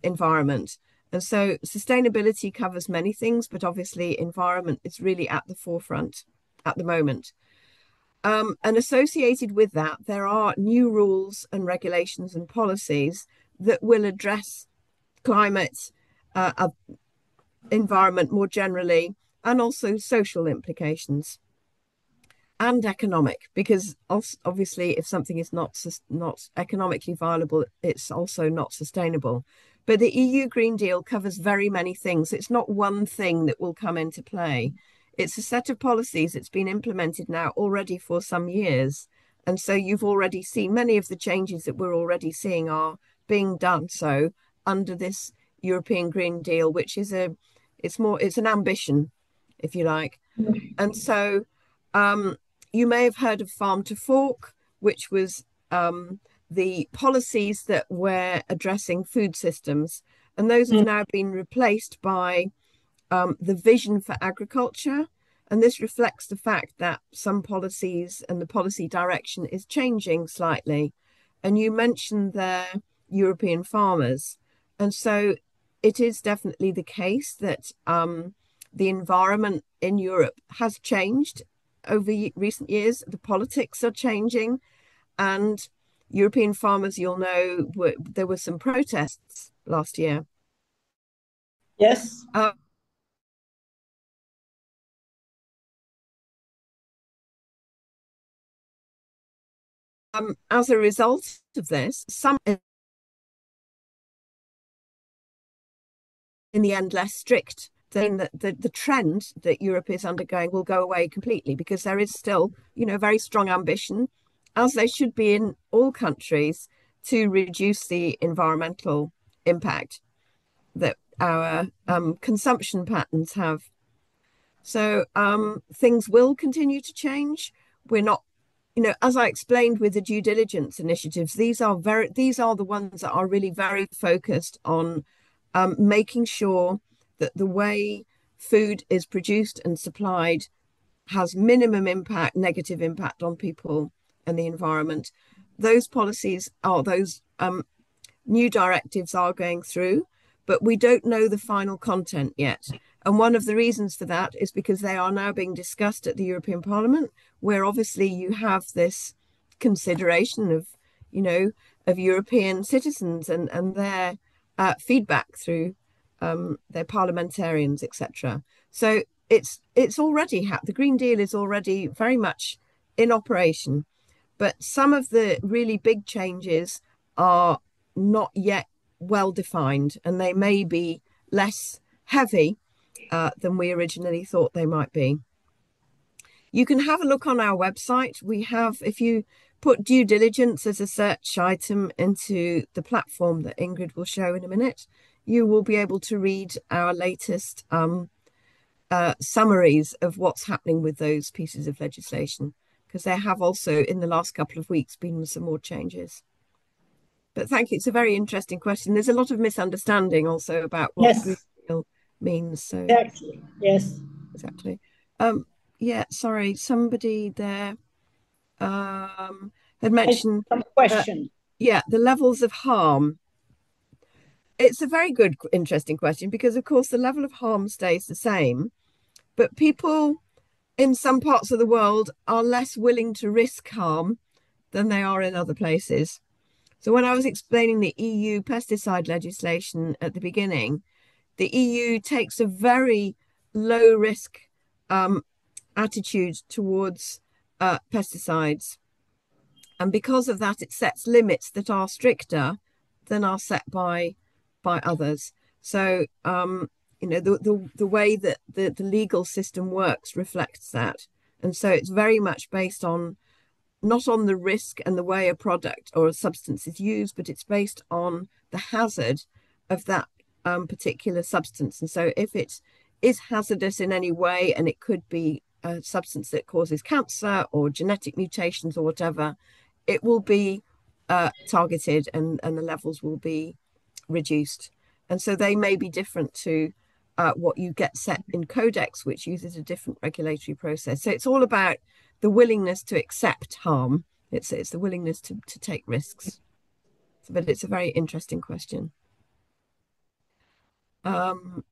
environment. And so sustainability covers many things, but obviously environment is really at the forefront at the moment. And associated with that, there are new rules and regulations and policies that will address climate, environment more generally, and also social implications and economic, because obviously if something is not economically viable, it's also not sustainable. But the EU Green Deal covers very many things. It's not one thing that will come into play. It's a set of policies that's been implemented now already for some years. And so you've already seen many of the changes that we're already seeing are being done so under this European Green Deal, which is it's an ambition, if you like. And so you may have heard of Farm to Fork, which was the policies that were addressing food systems. And those have now been replaced by the vision for agriculture. And this reflects the fact that some policies and the policy direction is changing slightly. And you mentioned there European farmers. And so it is definitely the case that the environment in Europe has changed over recent years. The politics are changing, and European farmers, you'll know, there were some protests last year. Yes. As a result of this, some in the end less strict, then the trend that Europe is undergoing will go away completely, because there is still, very strong ambition, as there should be in all countries, to reduce the environmental impact that our consumption patterns have. So things will continue to change. We're not, as I explained with the due diligence initiatives, these are the ones that are really very focused on making sure that the way food is produced and supplied has minimum impact, negative impact on people and the environment. Those policies those new directives are going through, but we don't know the final content yet. And one of the reasons for that is because they are now being discussed at the European Parliament, where obviously you have this consideration of, of European citizens and their feedback through their parliamentarians, etc. So it's already the Green Deal is already very much in operation, but some of the really big changes are not yet well defined, and they may be less heavy than we originally thought they might be. You can have a look on our website. We have, if you put due diligence as a search item into the platform that Ingrid will show in a minute, you will be able to read our latest summaries of what's happening with those pieces of legislation, because there have also in the last couple of weeks been some more changes. But thank you. It's a very interesting question. There's a lot of misunderstanding also about what Green Deal means. So exactly. Yes. Exactly. Yeah, sorry, somebody there had mentioned some question. Yeah, the levels of harm. It's a very good, interesting question, because of course the level of harm stays the same, but people in some parts of the world are less willing to risk harm than they are in other places. So when I was explaining the EU pesticide legislation at the beginning, the EU takes a very low risk attitude towards pesticides. And because of that, it sets limits that are stricter than are set by others. So, the way that the legal system works reflects that. And so it's very much based on not on the risk and the way a product or a substance is used, but it's based on the hazard of that particular substance. And so if it is hazardous in any way, and it could be a substance that causes cancer or genetic mutations or whatever, it will be targeted, and the levels will be reduced. And so they may be different to what you get set in Codex, which uses a different regulatory process. So it's all about the willingness to accept harm. It's the willingness to take risks. But it's a very interesting question. To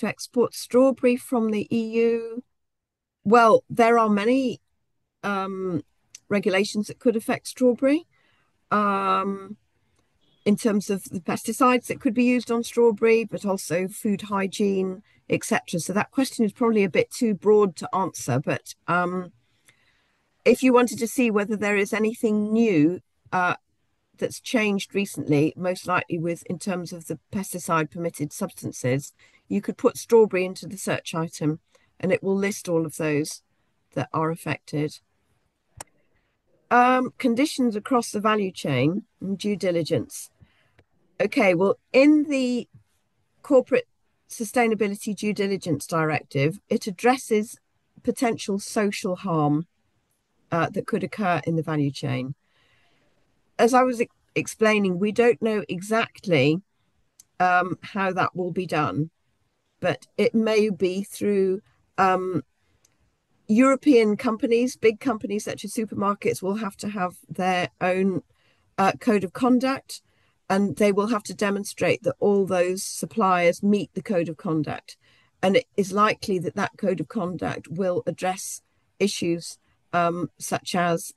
export strawberry from the EU, well, there are many regulations that could affect strawberry. In terms of the pesticides that could be used on strawberry, but also food hygiene, etc. So that question is probably a bit too broad to answer. But if you wanted to see whether there is anything new that's changed recently, most likely in terms of the pesticide permitted substances, you could put strawberry into the search item, and it will list all of those that are affected. Conditions across the value chain and due diligence. Okay, well, in the Corporate Sustainability Due Diligence Directive, it addresses potential social harm that could occur in the value chain. As I was explaining, we don't know exactly how that will be done, but it may be through European companies. Big companies such as supermarkets will have to have their own code of conduct, and they will have to demonstrate that all those suppliers meet the code of conduct. And it is likely that that code of conduct will address issues such as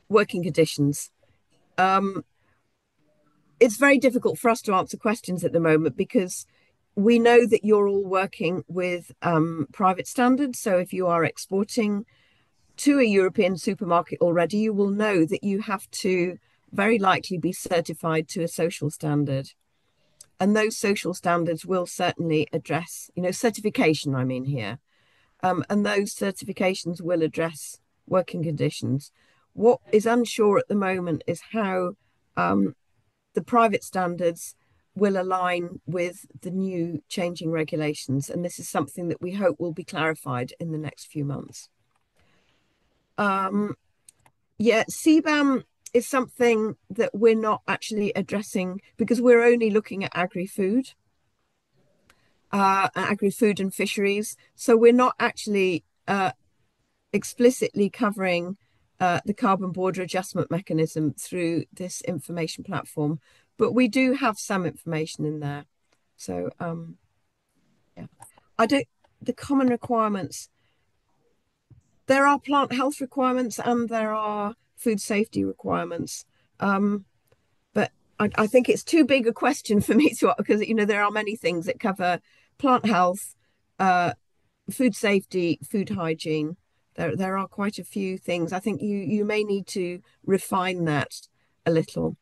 working conditions. It's very difficult for us to answer questions at the moment because we know that you're all working with private standards. So if you are exporting to a European supermarket already, you will know that you have to very likely be certified to a social standard. And those social standards will certainly address, certification, I mean here. And those certifications will address working conditions. What is unsure at the moment is how the private standards will align with the new changing regulations. And this is something that we hope will be clarified in the next few months. CBAM is something that we're not actually addressing because we're only looking at agri-food and fisheries. So we're not actually explicitly covering the carbon border adjustment mechanism through this information platform, but we do have some information in there. So the common requirements, there are plant health requirements and there are food safety requirements. But I think it's too big a question for me to, because, there are many things that cover plant health, food safety, food hygiene. There are quite a few things. I think you may need to refine that a little.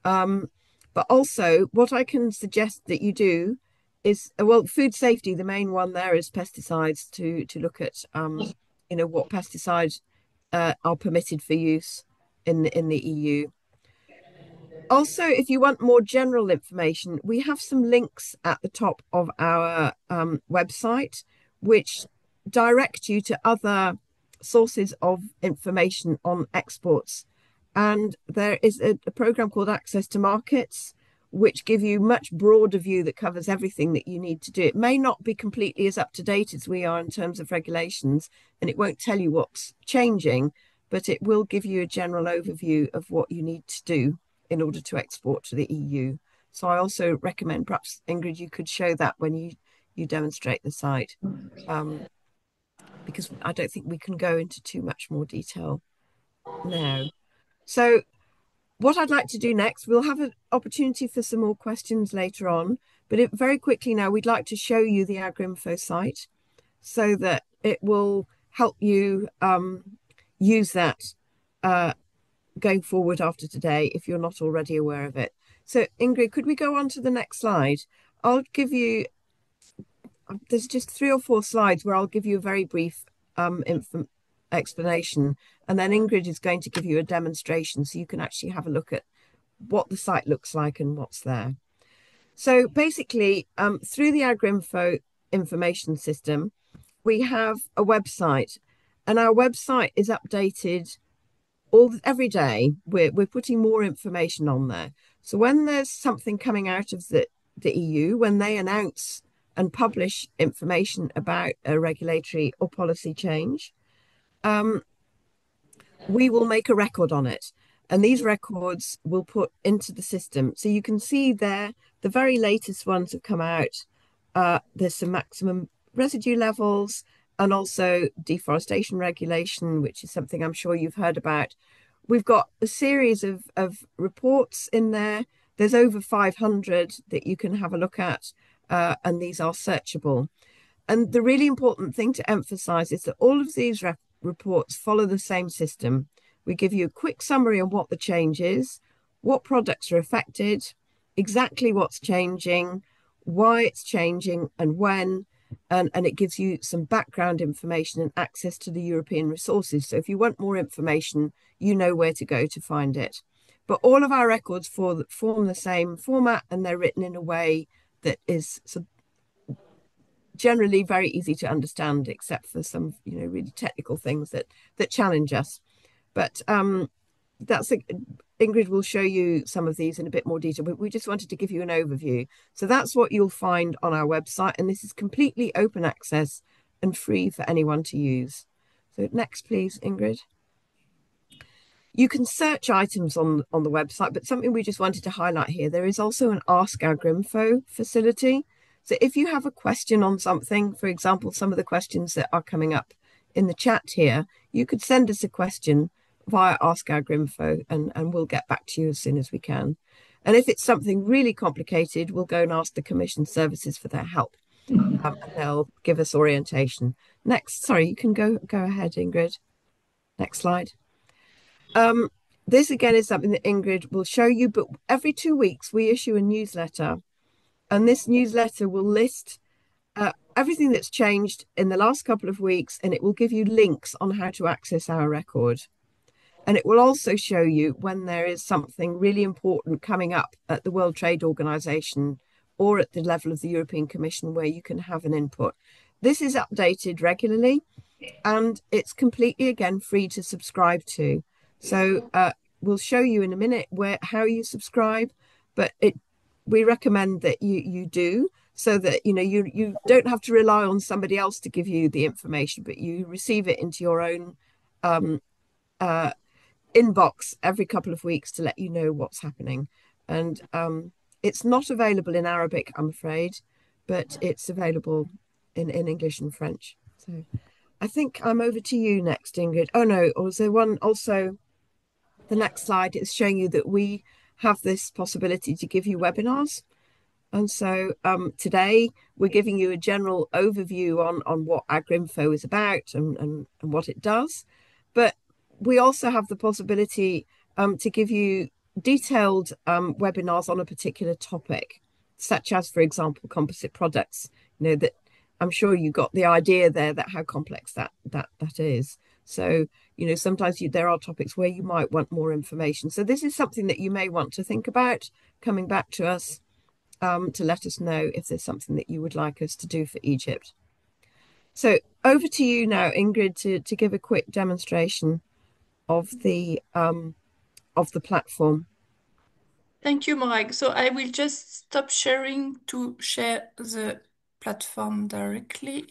But also what I can suggest that you do is, food safety, the main one there is pesticides, to look at, what pesticides are permitted for use in the EU. Also, if you want more general information, we have some links at the top of our website, which direct you to other sources of information on exports. And there is a program called Access to Markets, which give you much broader view that covers everything that you need to do. It may not be completely as up to date as we are in terms of regulations, and it won't tell you what's changing, but it will give you a general overview of what you need to do in order to export to the EU. So I also recommend, perhaps, Ingrid, you could show that when you demonstrate the site, because I don't think we can go into too much more detail now. So what I'd like to do next, we'll have an opportunity for some more questions later on, but very quickly now, we'd like to show you the Agrinfo site so that it will help you use that going forward after today, if you're not already aware of it. So Ingrid, could we go on to the next slide? I'll give you, there's just 3 or 4 slides where I'll give you a very brief explanation. And then Ingrid is going to give you a demonstration so you can actually have a look at what the site looks like and what's there. So basically, through the Agrinfo information system, we have a website, and our website is updated every day. We're putting more information on there. So when there's something coming out of the EU, when they announce and publish information about a regulatory or policy change, we will make a record on it. And these records we'll put into the system. So you can see there, the very latest ones have come out. There's some maximum residue levels and also deforestation regulation, which is something I'm sure you've heard about. We've got a series of reports in there. There's over 500 that you can have a look at, and these are searchable. And the really important thing to emphasize is that all of these reports follow the same system. We give you a quick summary on what the change is, what products are affected, exactly what's changing, why it's changing and when, and it gives you some background information and access to the European resources. So if you want more information, you know where to go to find it. But all of our records form the same format, and they're written in a way that is generally very easy to understand, except for some, really technical things that challenge us. But Ingrid will show you some of these in a bit more detail, but we just wanted to give you an overview. So that's what you'll find on our website, and this is completely open access and free for anyone to use. So next, please, Ingrid. You can search items on the website, but something we just wanted to highlight here, there is also an Ask Agrinfo facility. So if you have a question on something, for example, some of the questions that are coming up in the chat here, you could send us a question via Ask Agrinfo, and we'll get back to you as soon as we can. And if it's something really complicated, we'll go and ask the Commission services for their help, and they'll give us orientation. Next, sorry, you can go ahead, Ingrid. Next slide. This again is something that Ingrid will show you, but every 2 weeks we issue a newsletter, and this newsletter will list everything that's changed in the last couple of weeks, and it will give you links on how to access our record. And it will also show you when there is something really important coming up at the World Trade Organization or at the level of the European Commission where you can have an input. This is updated regularly, and it's completely, again, free to subscribe to. So we'll show you in a minute how you subscribe, but we recommend that you do, so that you don't have to rely on somebody else to give you the information, but you receive it into your own inbox every couple of weeks to let you know what's happening. And it's not available in Arabic, I'm afraid, but it's available in English and French. So I think I'm over to you next, Ingrid. Oh no, or is there one also? The next slide is showing you that we have this possibility to give you webinars. And so today we're giving you a general overview on what Agrinfo is about and what it does. But we also have the possibility to give you detailed webinars on a particular topic, such as, for example, composite products. That I'm sure you got the idea there that how complex that is. So, sometimes there are topics where you might want more information. So this is something that you may want to think about coming back to us to let us know if there's something that you would like us to do for Egypt. So over to you now, Ingrid, to give a quick demonstration of the platform. Thank you, Morag. So I will just stop sharing to share the platform directly.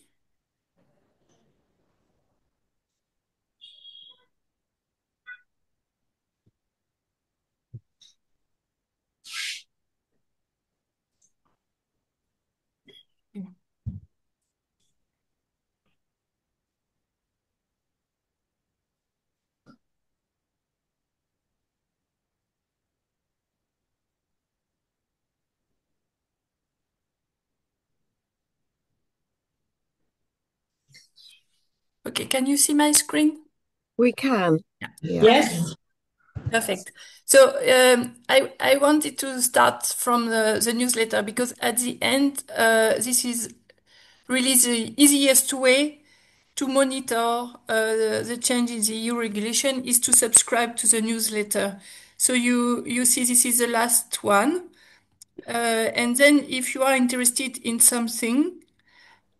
Okay, can you see my screen? We can. Yeah. Yes. Perfect. So I wanted to start from the newsletter because at the end, this is really the easiest way to monitor the change in the EU regulation is to subscribe to the newsletter. So you see this is the last one. And then if you are interested in something,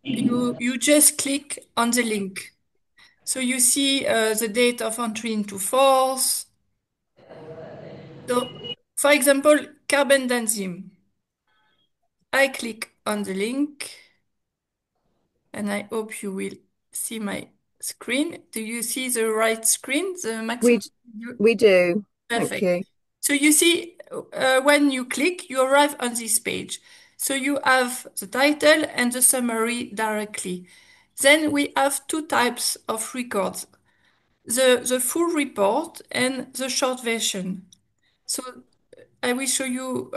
you just click on the link. So you see the date of entry into force. So, for example, carbendazim. I click on the link and I hope you will see my screen. Do you see the right screen? The maximum? We do. Perfect. Thank you. So you see, when you click, you arrive on this page. So you have the title and the summary directly. Then we have two types of records, the full report and the short version. So I will show you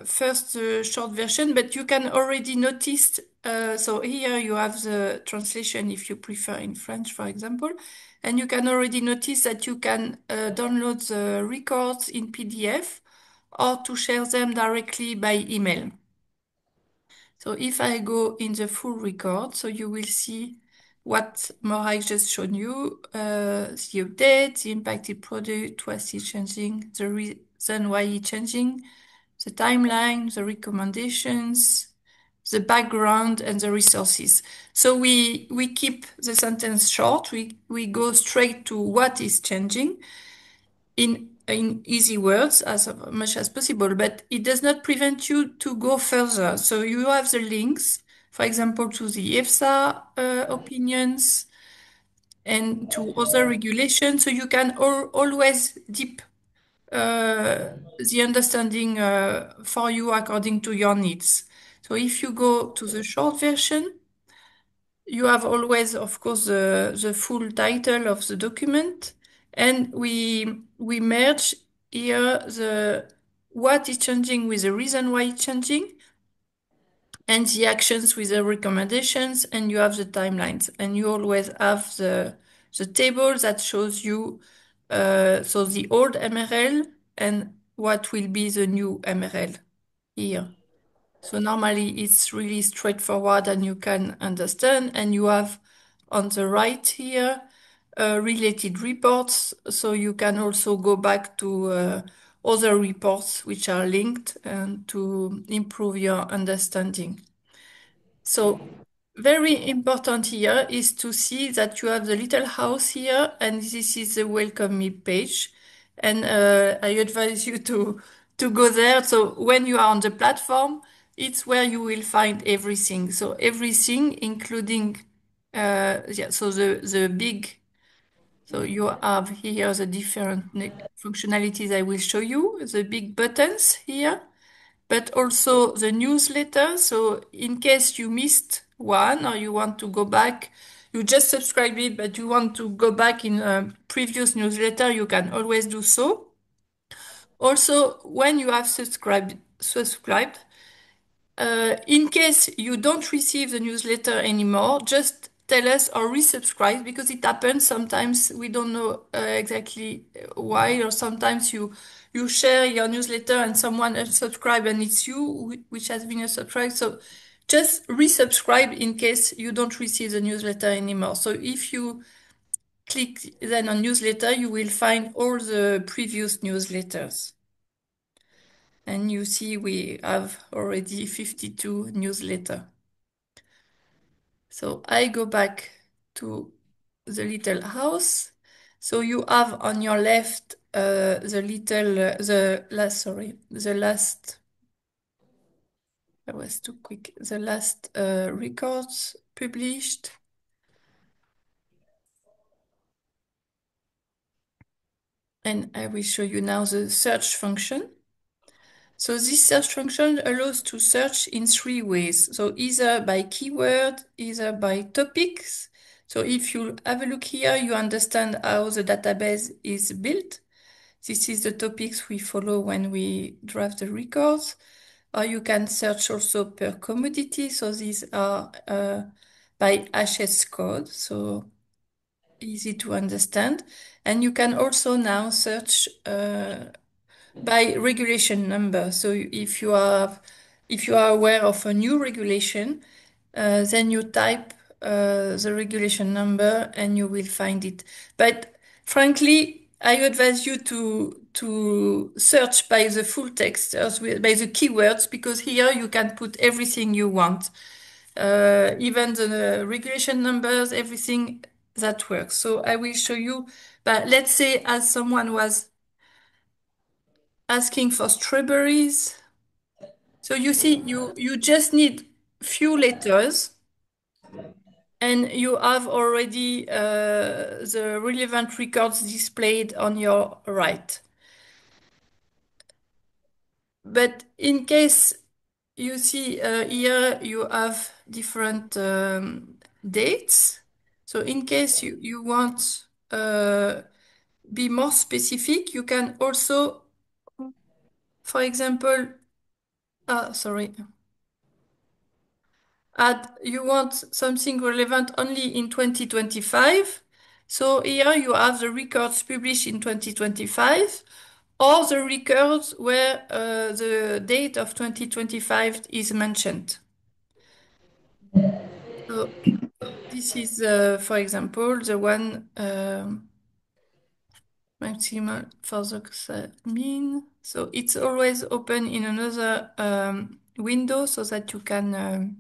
first the short version, but you can already notice, so here you have the translation if you prefer in French, for example, and you can already notice that you can download the records in PDF or to share them directly by email. So if I go in the full record, so you will see what Morag just shown you, the update, the impacted product, what is changing, the reason why it's changing, the timeline, the recommendations, the background, and the resources. So we keep the sentence short. We go straight to what is changing in easy words as much as possible, but it does not prevent you to go further. So you have the links, for example, to the EFSA opinions and to other regulations. So you can always deep the understanding for you according to your needs. So if you go to the short version, you have always, of course, the full title of the document, and we merge here the what is changing with the reason why it's changing, and the actions with the recommendations, and you have the timelines, and you always have the table that shows you so the old MRL and what will be the new MRL here. So normally it's really straightforward and you can understand, and you have on the right here related reports, so you can also go back to other reports which are linked and to improve your understanding. So very important here is to see that you have the little house here, and this is the welcome me page. And I advise you to go there. So when you are on the platform, it's where you will find everything. So everything, including yeah. So the big. So you have here the different functionalities I will show you. The big buttons here, but also the newsletter. So in case you missed one or you want to go back, you just subscribe it, but you want to go back in a previous newsletter, you can always do so. Also, when you have subscribed, in case you don't receive the newsletter anymore, just tell us or resubscribe, because it happens sometimes. We don't know exactly why, or sometimes you share your newsletter and someone else subscribe and it's you which has been a subscribe. So just resubscribe in case you don't receive the newsletter anymore. So if you click then on newsletter, you will find all the previous newsletters. And you see we have already 52 newsletters. So I go back to the little house. So you have on your left the last, I was too quick, the last records published. And I will show you now the search function. So this search function allows to search in three ways. So either by keyword, either by topics. So if you have a look here, you understand how the database is built. This is the topics we follow when we draft the records. Or you can search also per commodity. So these are by HS code. So easy to understand. And you can also now search by regulation number. So if you are aware of a new regulation, then you type the regulation number and you will find it. But frankly, I advise you to search by the full text, by the keywords, because here you can put everything you want. Even the regulation numbers, everything that works. So I will show you, but let's say as someone was asking for strawberries. So you see, you just need few letters and you have already the relevant records displayed on your right. But in case you see here you have different dates. So in case you want be more specific, you can also, for example, sorry, you want something relevant only in 2025. So here you have the records published in 2025 or the records where the date of 2025 is mentioned. So this is, for example, the one maximal for the mean. So it's always open in another window so that you can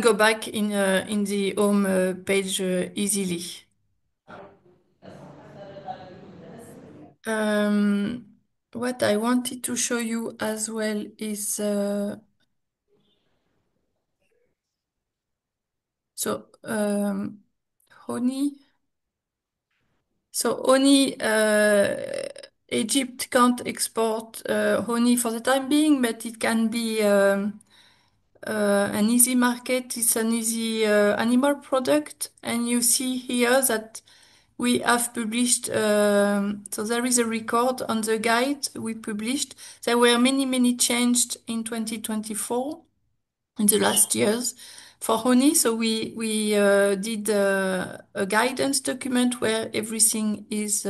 go back in the home page easily. What I wanted to show you as well is honey. So honey, Egypt can't export honey for the time being, but it can be an easy market. It's an easy animal product, and you see here that we have published. So there is a record on the guide we published. There were many changed in 2024 in the last years for honey. So we did a guidance document where everything is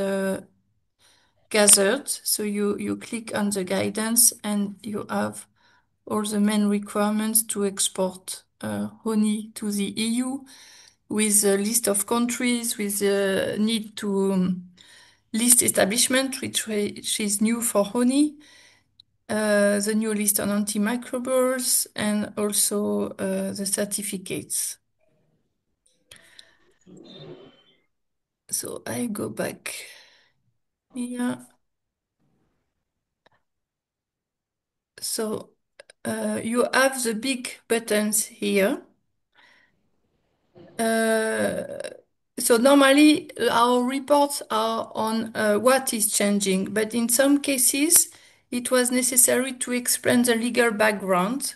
gathered. So you click on the guidance and you have all the main requirements to export honey to the EU with a list of countries, with the need to list establishment, which is new for honey, the new list on antimicrobials, and also the certificates. So I go back here. So you have the big buttons here. So normally our reports are on what is changing, but in some cases it was necessary to explain the legal background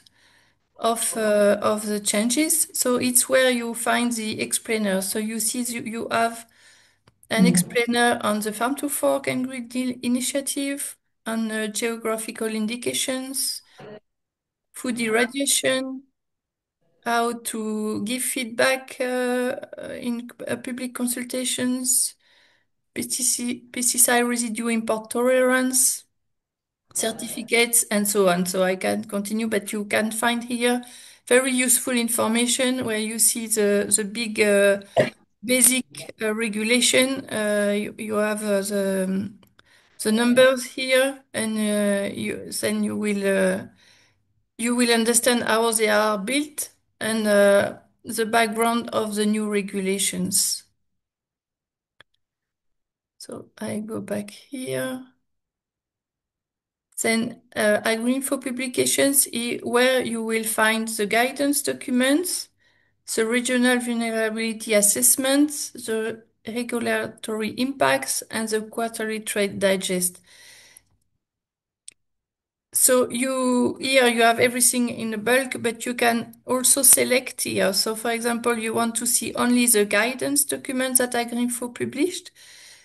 of the changes. So it's where you find the explainer. So you see you have an explainer on the Farm to Fork and Green Deal initiative, on geographical indications, food irradiation, how to give feedback in public consultations, pesticide residue import tolerance, certificates, and so on. So I can continue, but you can find here very useful information where you see the big basic regulation. You have the numbers here, and then you will understand how they are built and the background of the new regulations. So I go back here. Then Agrinfo publications, where you will find the guidance documents, the regional vulnerability assessments, the regulatory impacts, and the quarterly trade digest. So here you have everything in a bulk, but you can also select here. So for example, you want to see only the guidance documents that Agrinfo published.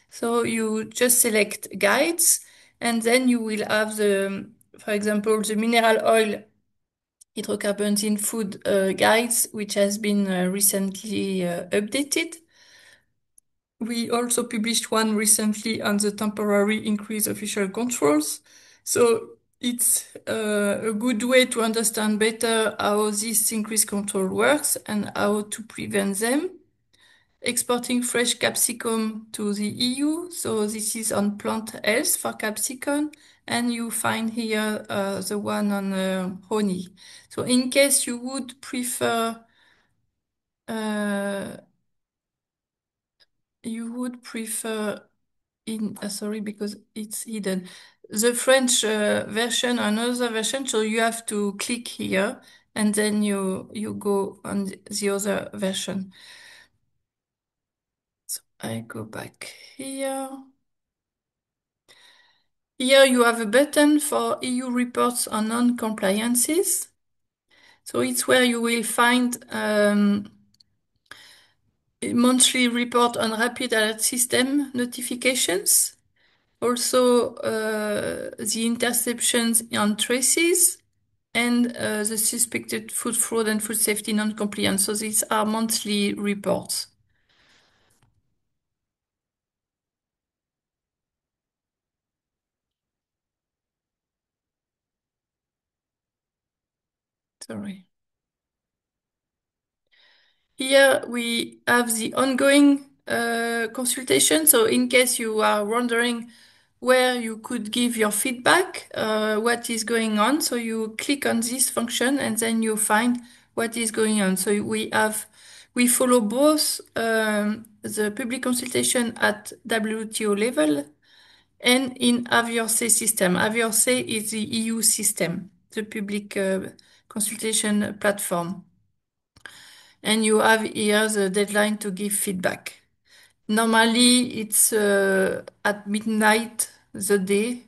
So you just select guides, and then you will have for example, the mineral oil hydrocarbons in food guides, which has been recently updated. We also published one recently on the temporary increase official controls. So it's a good way to understand better how this increased control works and how to prevent them. Exporting fresh capsicum to the EU. So this is on plant health for capsicum. And you find here the one on honey. So in case you would prefer sorry, because it's hidden. The French version, another version, so you have to click here and then you go on the other version. So I go back here. Here you have a button for EU reports on non-compliances. So it's where you will find a monthly report on rapid alert system notifications. Also, the interceptions on traces and the suspected food fraud and food safety non-compliance. So these are monthly reports. Sorry. Here we have the ongoing consultation. So in case you are wondering where you could give your feedback, what is going on. So you click on this function and then you find what is going on. So we follow both the public consultation at WTO level and in Have Your Say system. Have Your Say is the EU system, the public consultation platform. And you have here the deadline to give feedback. Normally, it's at midnight the day.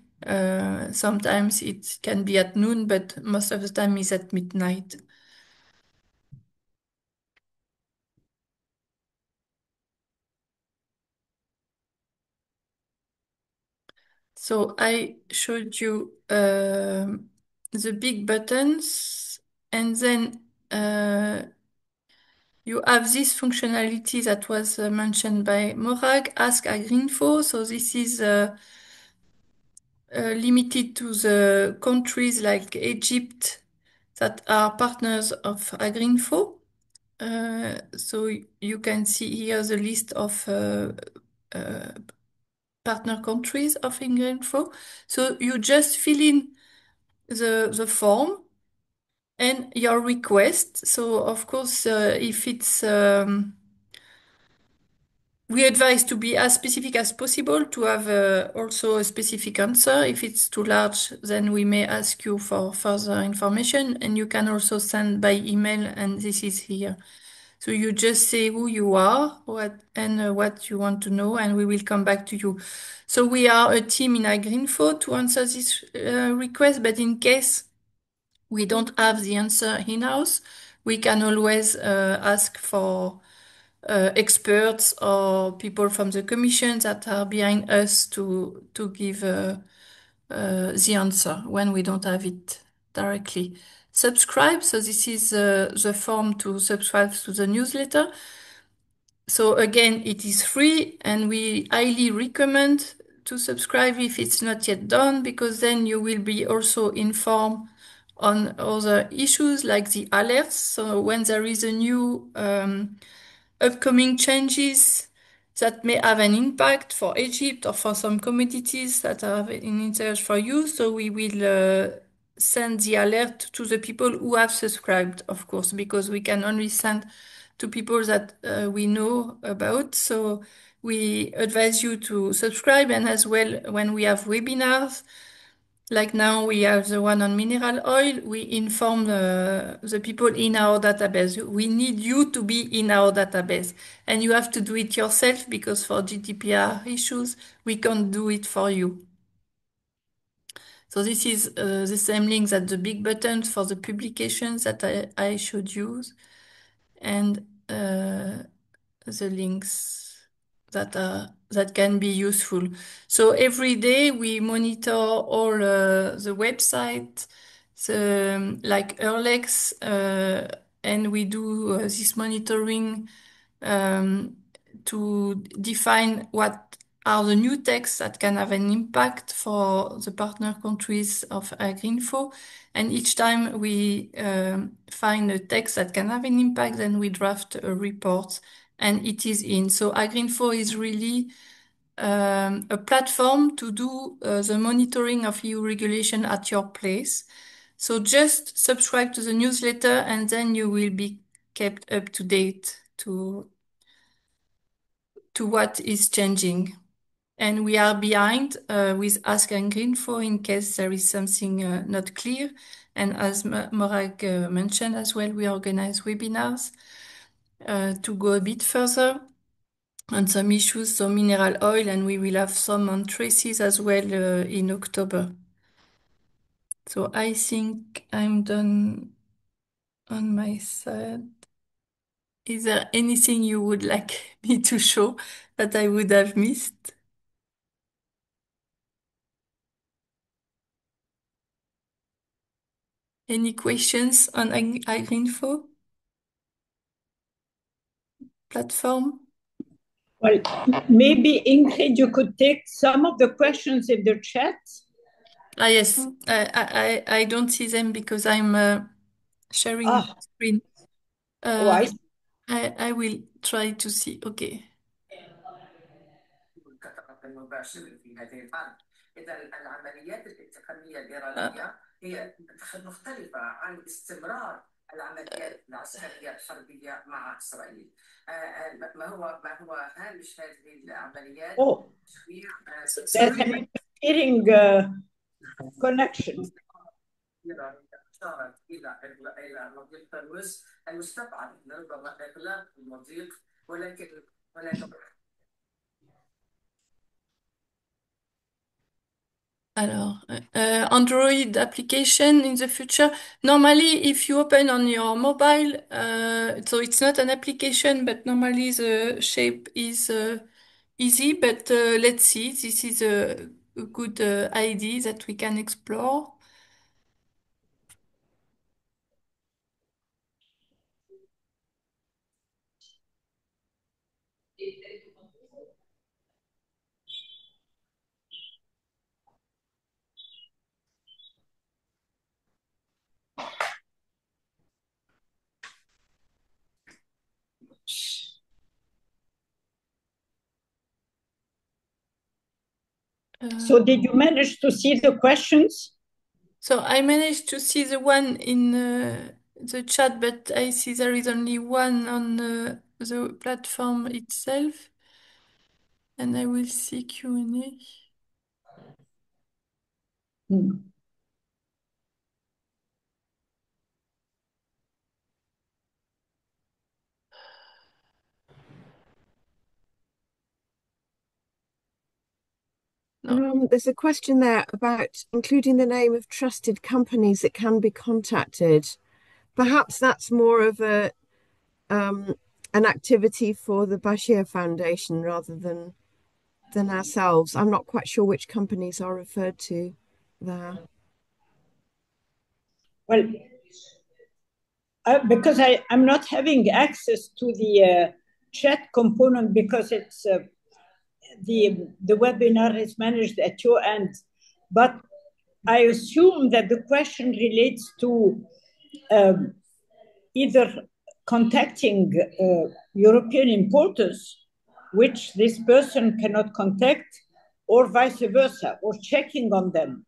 Sometimes it can be at noon, but most of the time it's at midnight. So I showed you the big buttons, and then you have this functionality that was mentioned by Morag, Ask Agrinfo. So this is limited to the countries like Egypt that are partners of Agrinfo. So you can see here the list of partner countries of Agrinfo. So you just fill in the form and your request. So of course, if it's we advise to be as specific as possible to have also a specific answer. If it's too large, then we may ask you for further information, and you can also send by email, and this is here. So you just say who you are, what you want to know, and we will come back to you. So we are a team in Agrinfo to answer this request, but in case we don't have the answer in-house, we can always ask for experts or people from the commission that are behind us to give the answer when we don't have it directly. Subscribe. So this is the form to subscribe to the newsletter. So again, it is free, and we highly recommend to subscribe if it's not yet done, because then you will be also informed on other issues like the alerts. So when there is a new upcoming changes that may have an impact for Egypt or for some commodities that are in interest for you. So we will send the alert to the people who have subscribed, of course, because we can only send to people that we know about. So we advise you to subscribe, and as well when we have webinars, like now we have the one on mineral oil, we inform the people in our database. We need you to be in our database, and you have to do it yourself, because for GDPR issues, we can't do it for you. So this is the same link that the big buttons for the publications that I showed you, and the links that can be useful. So every day we monitor all the website, like Erlex, and we do this monitoring to define what are the new texts that can have an impact for the partner countries of Agrinfo. And each time we find a text that can have an impact, then we draft a report and it is in. So Agrinfo is really a platform to do the monitoring of EU regulation at your place. So just subscribe to the newsletter and then you will be kept up to date to what is changing. And we are behind with Ask Agrinfo in case there is something not clear. And as Morag mentioned as well, we organize webinars to go a bit further on some issues, so mineral oil, and we will have some on traces as well in October. So I think I'm done on my side. Is there anything you would like me to show that I would have missed? Any questions on Agrinfo platform? Well, maybe Ingrid, you could take some of the questions in the chat. Yes, I don't see them because I'm sharing the screen. I will try to see. Okay. المباشر في هذه الحالة. إذا العمليات الانتقامية الإيرانية هي مختلفة عن استمرار العمليات العسكرية الحربية مع إسرائيل. ما هو هامش هذه العمليات؟ There's an interfering connection. أشارت إلى مضيق تموز المستبعد لربما إغلاق المضيق ولكن Alors, Android application in the future. Normally, if you open on your mobile, so it's not an application, but normally the shape is easy. But let's see, this is a good idea that we can explore. So did you manage to see the questions? So I managed to see the one in the chat, but I see there is only one on the platform itself. And I will see Q&A. There's a question there about including the name of trusted companies that can be contacted. Perhaps that's more of an activity for the Bashir Foundation rather than ourselves. I'm not quite sure which companies are referred to there. Well, because I'm not having access to the chat component because it's the webinar is managed at your end, but I assume that the question relates to either contacting European importers, which this person cannot contact, or vice versa, or checking on them.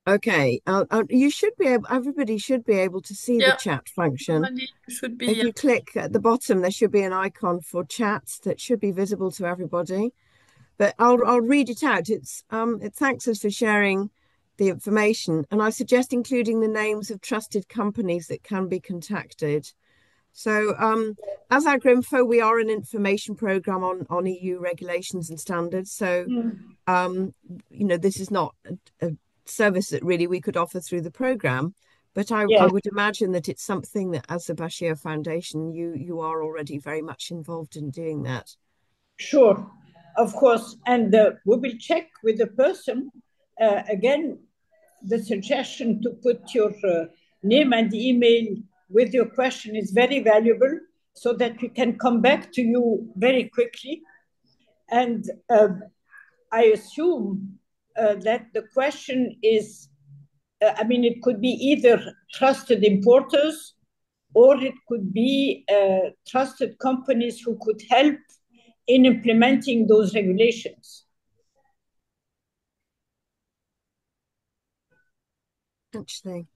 Okay, you should be able. Everybody should be able to see the chat function. Should be, if you click at the bottom, there should be an icon for chat that should be visible to everybody. But I'll read it out. It thanks us for sharing the information, and I suggest including the names of trusted companies that can be contacted. So, as Agrinfo, we are an information program on EU regulations and standards. So, this is not a service that really we could offer through the program, but I would imagine that it's something that as the Bashir Foundation you are already very much involved in doing that. Sure, of course, and we will check with the person. Again, the suggestion to put your name and email with your question is very valuable so that we can come back to you very quickly. And I assume that the question is, I mean, it could be either trusted importers or it could be trusted companies who could help in implementing those regulations. Actually,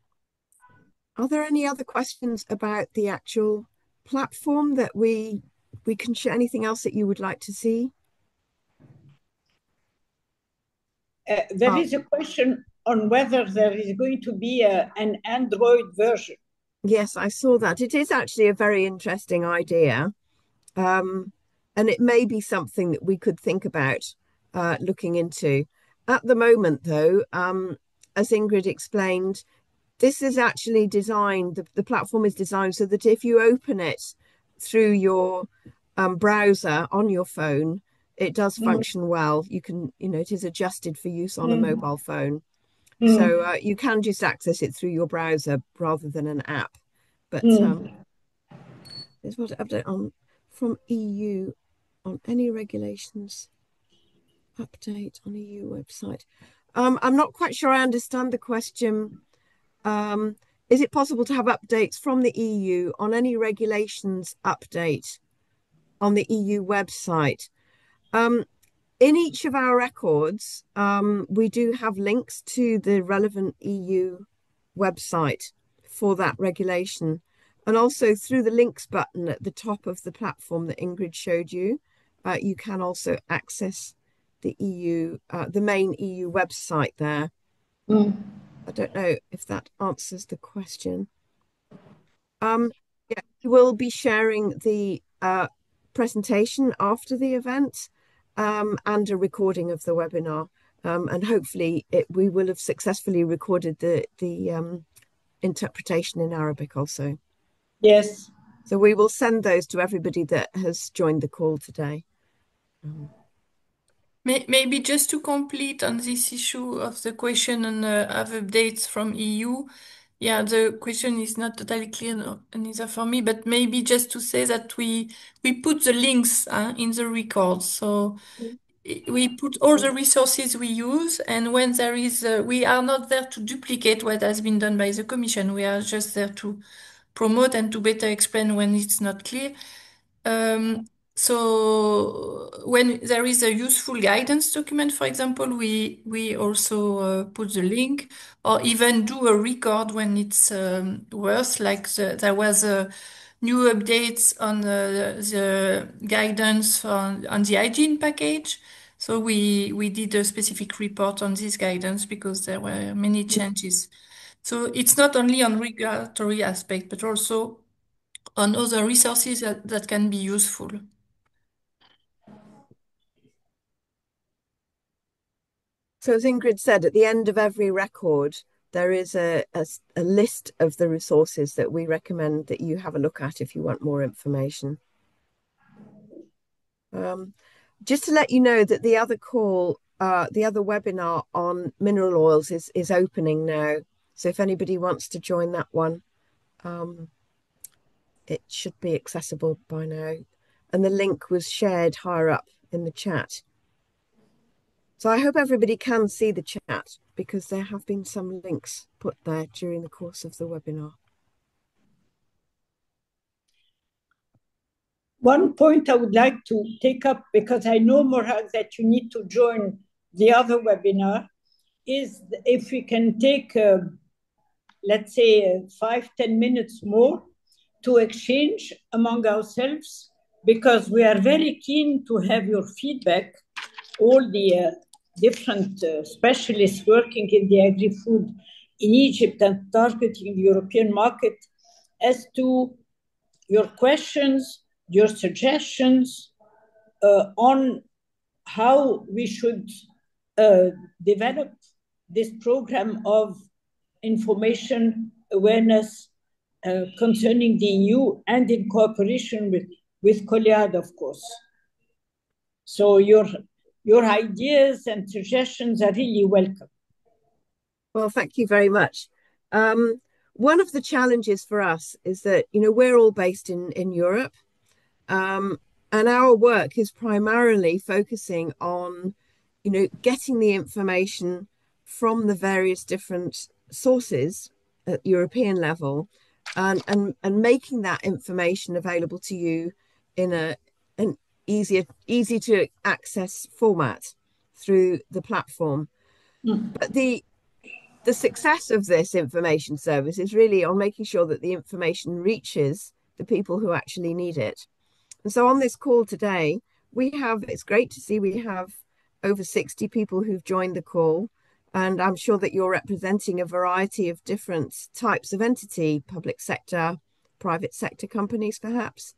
are there any other questions about the actual platform that we can share? Anything else that you would like to see? There is a question on whether there is going to be an Android version. Yes, I saw that. It is actually a very interesting idea. And it may be something that we could think about looking into. At the moment, though, as Ingrid explained, this is actually designed, the platform is designed so that if you open it through your browser on your phone, it does function well. You can, it is adjusted for use on a mobile phone. So you can just access it through your browser rather than an app. But there's what update on from EU on any regulations update on EU website. I'm not quite sure I understand the question. Is it possible to have updates from the EU on any regulations update on the EU website? In each of our records, we do have links to the relevant EU website for that regulation. And also through the links button at the top of the platform that Ingrid showed you, you can also access the EU, the main EU website there. I don't know if that answers the question. Yeah, we'll be sharing the presentation after the event and a recording of the webinar. And hopefully we will have successfully recorded the interpretation in Arabic also. Yes. So we will send those to everybody that has joined the call today. Maybe just to complete on this issue of the question on of updates from EU. Yeah, the question is not totally clear neither for me, but maybe just to say that we put the links in the records. So we put all the resources we use, and when there is, we are not there to duplicate what has been done by the Commission. We are just there to promote and to better explain when it's not clear. So when there is a useful guidance document, for example, we also put the link, or even do a record when it's worth. Like there was a new updates on the guidance on the hygiene package. So we did a specific report on this guidance because there were many changes. So it's not only on regulatory aspect, but also on other resources that can be useful. So as Ingrid said, at the end of every record, there is a list of the resources that we recommend that you have a look at if you want more information. Just to let you know that the other call, the other webinar on mineral oils is opening now. So if anybody wants to join that one, it should be accessible by now. And the link was shared higher up in the chat. So I hope everybody can see the chat because there have been some links put there during the course of the webinar. One point I would like to take up, because I know, Morag, that you need to join the other webinar, is if we can take, let's say, 5-10 minutes more to exchange among ourselves, because we are very keen to have your feedback, all the different specialists working in the agri-food in Egypt and targeting the European market, as to your questions, your suggestions on how we should develop this program of information awareness concerning the EU and in cooperation with COLEAD, of course. So your ideas and suggestions are really welcome. Well, thank you very much. One of the challenges for us is that, we're all based in Europe. And And our work is primarily focusing on, getting the information from the various different sources at European level, and making that information available to you in an easy to access format through the platform. But the success of this information service is really on making sure that the information reaches the people who actually need it. And so on this call today, it's great to see we have over 60 people who've joined the call. And I'm sure that you're representing a variety of different types of entity, public sector, private sector companies, perhaps.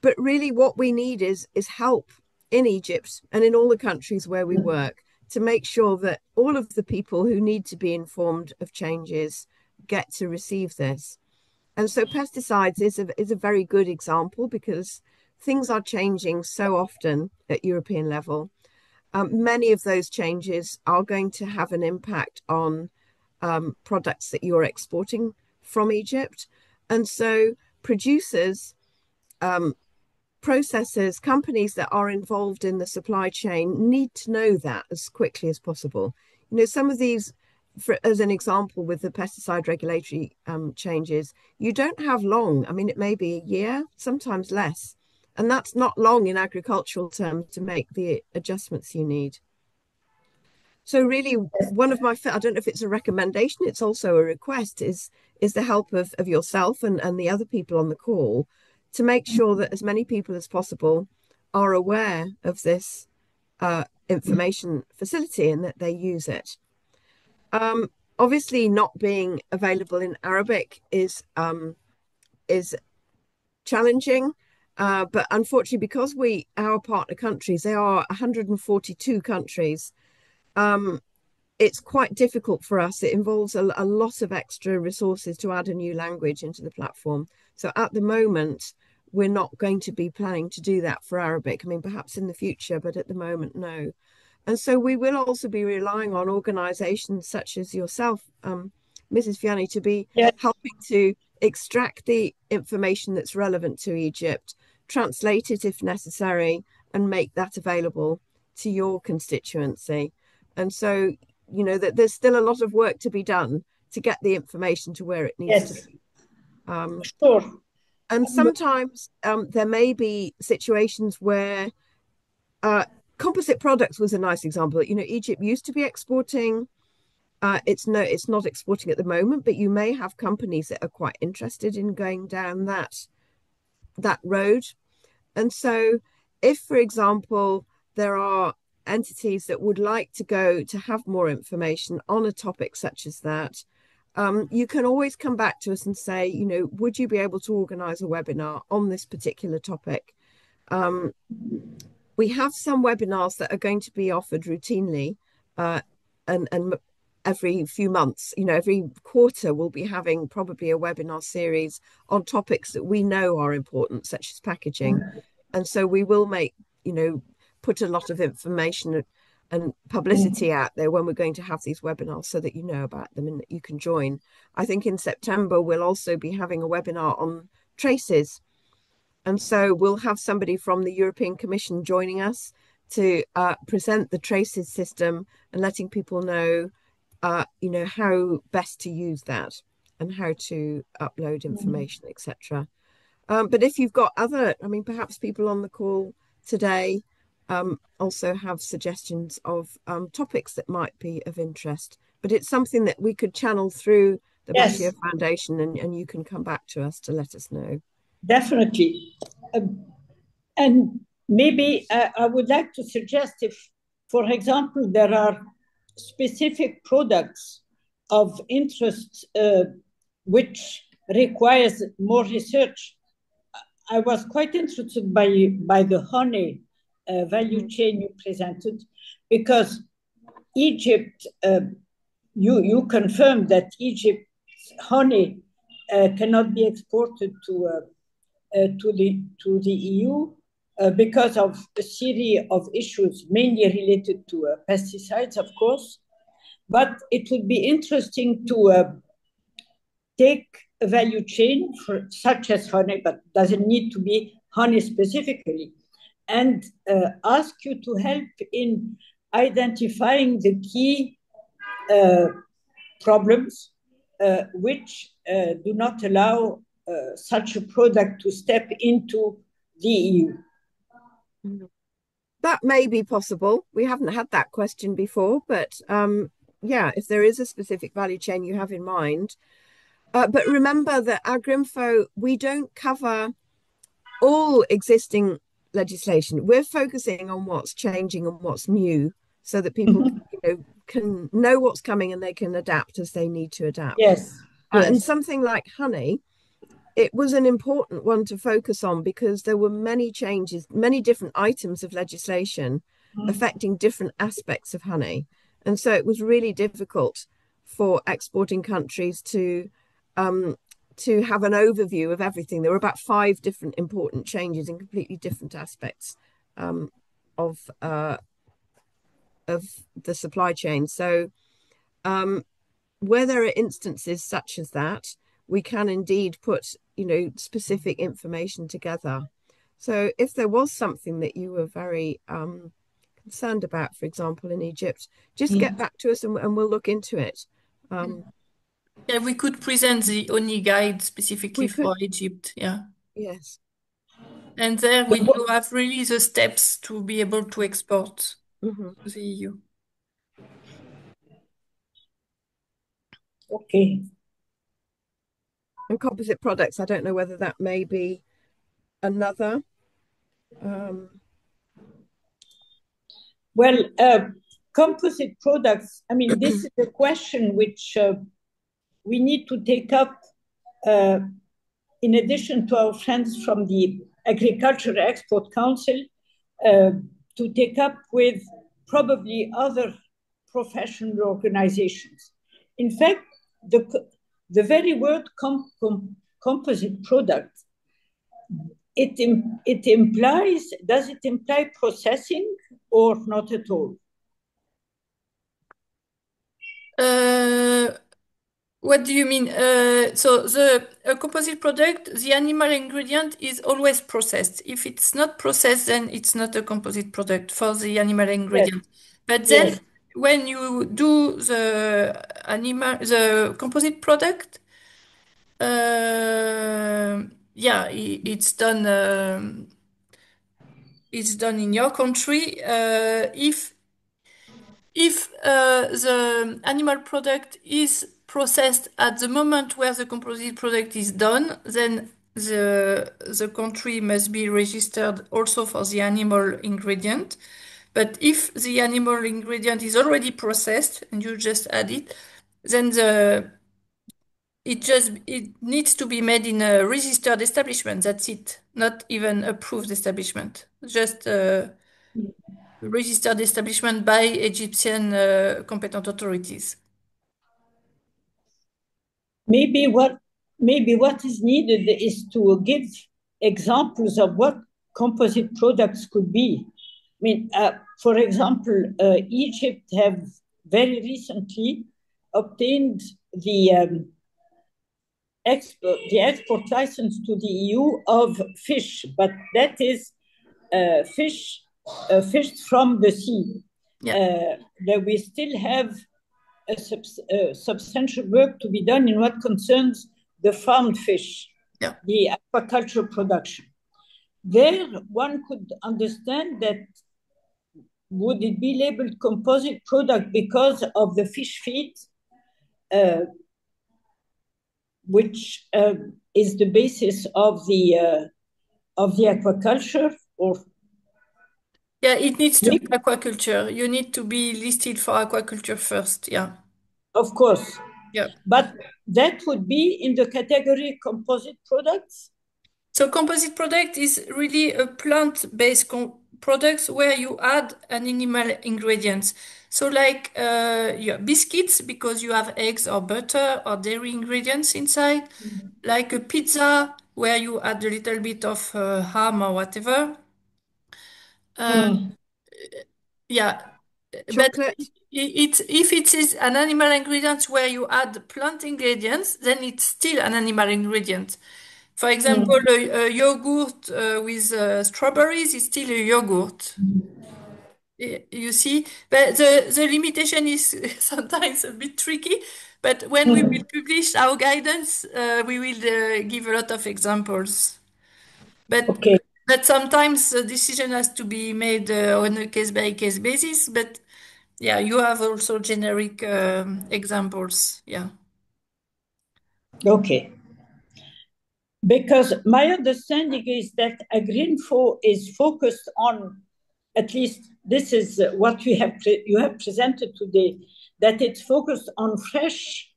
But really what we need is help in Egypt and in all the countries where we work to make sure that all of the people who need to be informed of changes get to receive this. And so pesticides is a very good example, because things are changing so often at European level. Many of those changes are going to have an impact on products that you're exporting from Egypt. And so producers, processors, companies that are involved in the supply chain need to know that as quickly as possible. Some of these, as an example, with the pesticide regulatory changes, you don't have long. I mean, it may be a year, sometimes less. And that's not long in agricultural terms to make the adjustments you need. So really, one of my, I don't know if it's a recommendation, it's also a request, is the help of yourself and the other people on the call to make sure that as many people as possible are aware of this information facility and that they use it. Obviously, not being available in Arabic is challenging, but unfortunately, because our partner countries, they are 142 countries, it's quite difficult for us. It involves a lot of extra resources to add a new language into the platform. So at the moment, we're not going to be planning to do that for Arabic. I mean, perhaps in the future, but at the moment, no. And so we will also be relying on organizations such as yourself, Mrs. Fiani, to be helping to extract the information that's relevant to Egypt, translate it if necessary, and make that available to your constituency. And so, that there's still a lot of work to be done to get the information to where it needs to be. Sure. And sometimes there may be situations where composite products was a nice example. Egypt used to be exporting. It's not exporting at the moment, but you may have companies that are quite interested in going down that road. And so if, for example, there are entities that would like to have more information on a topic such as that, you can always come back to us and say, would you be able to organize a webinar on this particular topic? We have some webinars that are going to be offered routinely, and every few months, every quarter, we'll be having probably a webinar series on topics that we know are important, such as packaging. And so we will put a lot of information and publicity out there when we're going to have these webinars, so that you know about them and that you can join. I think in September, we'll also be having a webinar on traces. And so we'll have somebody from the European Commission joining us to present the traces system and letting people know, how best to use that and how to upload information, etc. But if you've got perhaps people on the call today also have suggestions of topics that might be of interest. But it's something that we could channel through the Bashir Foundation, and you can come back to us to let us know. Definitely. And maybe I would like to suggest, if, for example, there are specific products of interest which requires more research. I was quite interested by the honey value chain you presented, because Egypt, you confirmed that Egypt's honey cannot be exported to the EU because of a series of issues, mainly related to pesticides, of course. But it would be interesting to take a value chain such as honey, but doesn't need to be honey specifically, and ask you to help in identifying the key problems which do not allow such a product to step into the EU. That may be possible. We haven't had that question before, but yeah, if there is a specific value chain you have in mind. But remember that Agrinfo, we don't cover all existing legislation. We're focusing on what's changing and what's new so that people can know what's coming and they can adapt as they need to adapt. Yes. And something like honey, it was an important one to focus on because there were many changes, many different items of legislation affecting different aspects of honey. And so it was really difficult for exporting countries to have an overview of everything. There were about 5 different important changes in completely different aspects of the supply chain. So where there are instances such as that, we can indeed put, specific information together. So if there was something that you were very concerned about, for example, in Egypt, just get back to us and we'll look into it. Yeah, we could present the ONI guide specifically for Egypt. Yeah. Yes. And there we do have really the steps to be able to export to the EU. Okay. And composite products, I don't know whether that may be another. Well, composite products, I mean, this is a question which we need to take up in addition to our friends from the Agriculture Export Council, to take up with probably other professional organizations. In fact, the very word composite product, it implies, does it imply processing or not at all? What do you mean? So the composite product, the animal ingredient is always processed. If it's not processed, then it's not a composite product for the animal ingredient. Yes. But then when you do the composite product, yeah, it's done. It's done in your country. If the animal product is processed at the moment where the composite product is done, then the country must be registered also for the animal ingredient. But if the animal ingredient is already processed and you just add it, then it needs to be made in a registered establishment. That's it, not even approved establishment. Just registered establishment by Egyptian competent authorities. Maybe what is needed is to give examples of what composite products could be. I mean, for example, Egypt have very recently obtained the export license to the EU of fish, but that is fish fished from the sea. Yeah. That we still have substantial work to be done in what concerns the farmed fish, the aquaculture production. There, one could understand that would it be labeled composite product because of the fish feed, which is the basis of the aquaculture, or? Yeah, it needs to be aquaculture. You need to be listed for aquaculture first. Yeah. Of course. Yeah. But that would be in the category composite products? So composite product is really a plant-based products where you add an animal ingredients. So like biscuits, because you have eggs or butter or dairy ingredients inside. Like a pizza where you add a little bit of ham or whatever. Yeah. Chocolate. But if it is an animal ingredient where you add plant ingredients, then it's still an animal ingredient. For example, a yogurt with strawberries is still a yogurt. You see, but the limitation is sometimes a bit tricky. But when we will publish our guidance, we will give a lot of examples. But Okay. but sometimes the decision has to be made on a case-by-case basis. But yeah, you have also generic examples. Yeah. Okay. Because my understanding is that Agrinfo is focused on, at least this is what you have presented today, that it's focused on fresh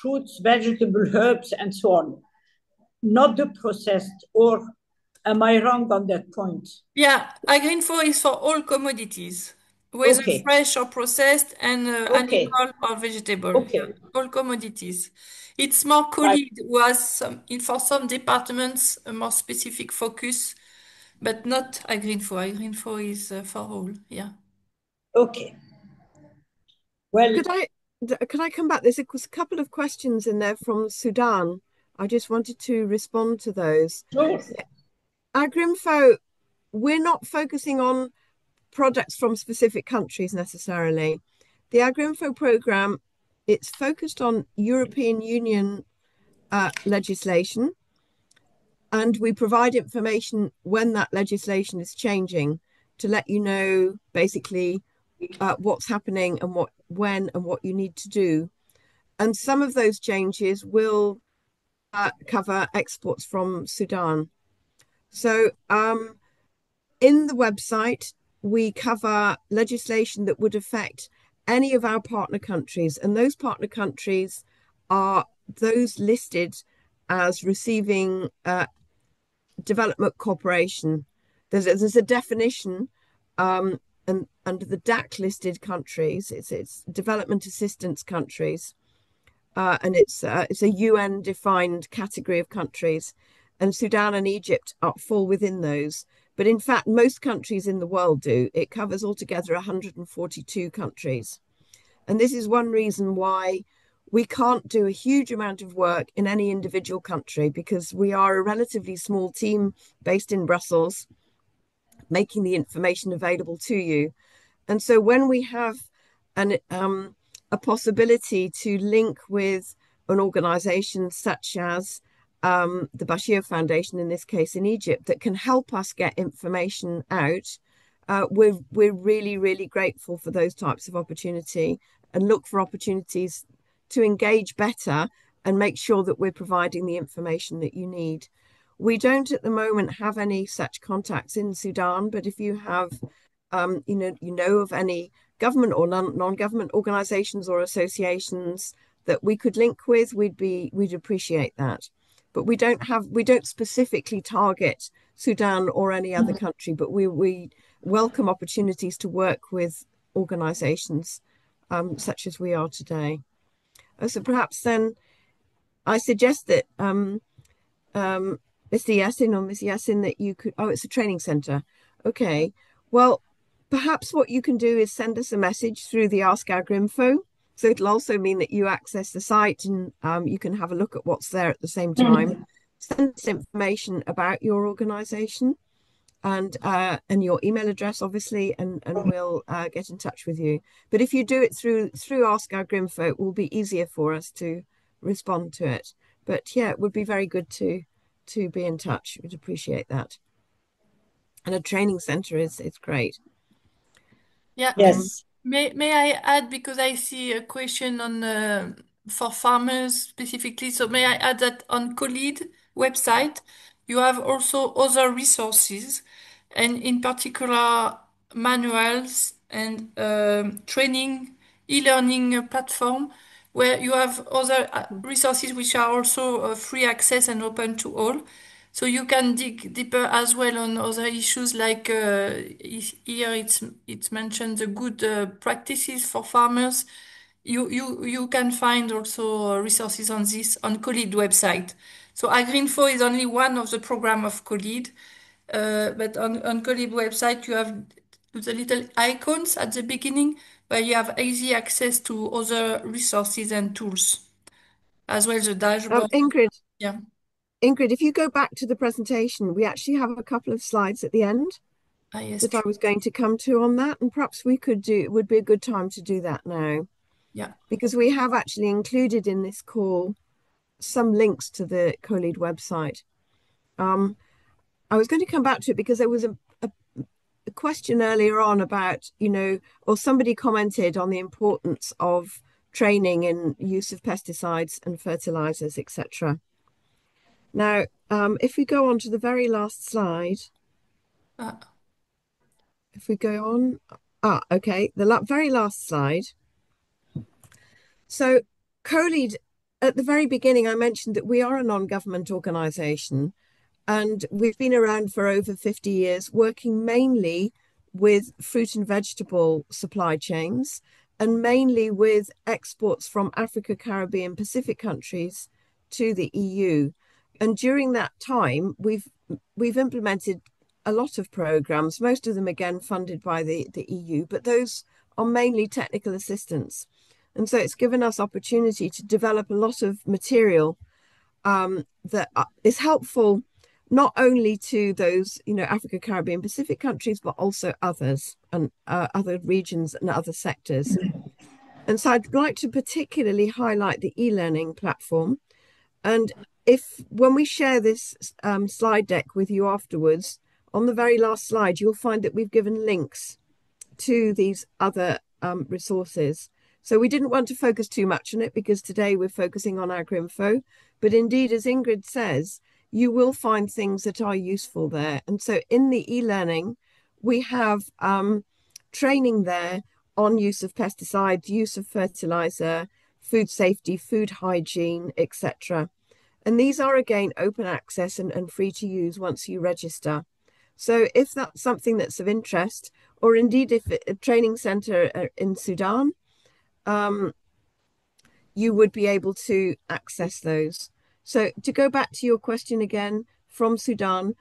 fruits, vegetables, herbs, and so on, not the processed. Or am I wrong on that point? Yeah, Agrinfo is for all commodities, whether Okay. fresh or processed, and Okay. animal or vegetable. Okay. Yeah, all commodities. It's more Right. COLEAD who has for some departments a more specific focus, but not Agrinfo. Agrinfo is for all. Yeah. Okay. Well, Could I come back? There's a couple of questions in there from Sudan. I just wanted to respond to those. sure. Agrinfo, we're not focusing on products from specific countries necessarily. The Agrinfo program, it's focused on European Union legislation, and we provide information when that legislation is changing to let you know basically what's happening and when and what you need to do. And some of those changes will cover exports from Sudan. So in the website, we cover legislation that would affect any of our partner countries. And those partner countries are those listed as receiving development cooperation. There's a definition and under the DAC listed countries, it's development assistance countries. And it's a UN defined category of countries, and Sudan and Egypt fall within those. But in fact, most countries in the world do. It covers altogether 142 countries. And this is one reason why we can't do a huge amount of work in any individual country, because we are a relatively small team based in Brussels, making the information available to you. And so when we have a possibility to link with an organization such as the Bashir Foundation, in this case in Egypt, that can help us get information out, we're really, really grateful for those types of opportunity, and look for opportunities to engage better and make sure that we're providing the information that you need. We don't at the moment have any such contacts in Sudan, but if you have, you know of any government or non-government organizations or associations that we could link with, we'd appreciate that. But we don't specifically target Sudan or any other country, but we welcome opportunities to work with organizations such as we are today. So perhaps then I suggest that Mr. Yassin or Ms. Yassin, that you could, it's a training center. Okay, well, perhaps what you can do is send us a message through the Ask Agrinfo. So it'll also mean that you access the site and you can have a look at what's there at the same time. Send us information about your organization and your email address, obviously, and we'll get in touch with you. But if you do it through Ask Agrinfo, it will be easier for us to respond to it. But yeah, it would be very good to be in touch. We'd appreciate that. And a training center is great. Yeah. Yes. May I add, because I see a question on for farmers specifically. So may I add that on COLEAD website, you have also other resources, and in particular manuals and training, e-learning platform, where you have other resources which are also free access and open to all. So you can dig deeper as well on other issues, like here it's mentioned the good practices for farmers. You can find also resources on this on COLEAD website. So Agrinfo is only one of the program of COLEAD, but on COLEAD website you have the little icons at the beginning where you have easy access to other resources and tools, as well as the dashboard. Ingrid, Yeah. Ingrid, if you go back to the presentation, we actually have a couple of slides at the end Yes, that I was going to come to on that, and perhaps it would be a good time to do that now. Yeah. Because we have actually included in this call some links to the COLEAD website. I was going to come back to it because there was a question earlier on about, or somebody commented on the importance of training in use of pesticides and fertilizers, etc. Now, if we go on to the very last slide, if we go on, okay, the very last slide. So COLEAD, at the very beginning, I mentioned that we are a non-government organisation, and we've been around for over 50 years, working mainly with fruit and vegetable supply chains, and mainly with exports from Africa, Caribbean, Pacific countries to the EU. And during that time, we've implemented a lot of programs, most of them again funded by the EU, but those are mainly technical assistance. And so it's given us opportunity to develop a lot of material that is helpful not only to those, Africa, Caribbean, Pacific countries, but also others and other regions and other sectors. And so I'd like to particularly highlight the e-learning platform. And when we share this slide deck with you afterwards, on the very last slide, you'll find that we've given links to these other resources. So we didn't want to focus too much on it because today we're focusing on AgriNFO. But indeed, as Ingrid says, you will find things that are useful there. And so in the e-learning, we have training there on use of pesticides, use of fertilizer, food safety, food hygiene, etc. And these are, again, open access and free to use once you register. So if that's something that's of interest, or indeed if a training center in Sudan, you would be able to access those. So to go back to your question again, from Sudan,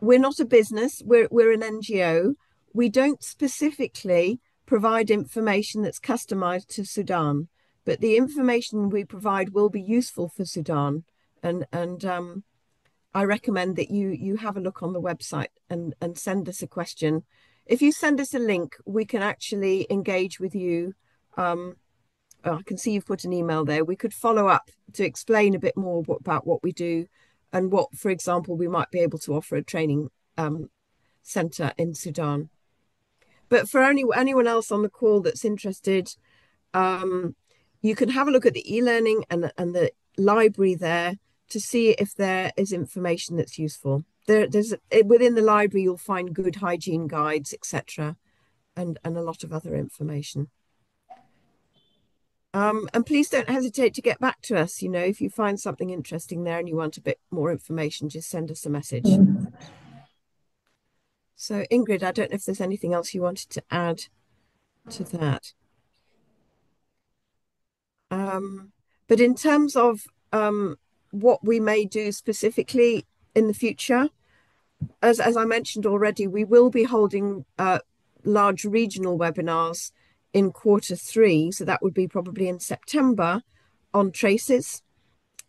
we're not a business, we're an NGO. We don't specifically provide information that's customized to Sudan, but the information we provide will be useful for Sudan. And I recommend that you have a look on the website and send us a question. If you send us a link, we can actually engage with you. I can see you've put an email there. We could follow up to explain a bit more about what we do and what, for example, we might be able to offer a training center in Sudan. But for anyone else on the call that's interested, you can have a look at the e-learning and the library there to see if there is information that's useful. Within the library, you'll find good hygiene guides, etc., and a lot of other information. And please don't hesitate to get back to us. If you find something interesting there and you want a bit more information, just send us a message. So Ingrid, I don't know if there's anything else you wanted to add to that. But in terms of what we may do specifically in the future, as I mentioned already, we will be holding large regional webinars in Q3, so that would be probably in September, on traces.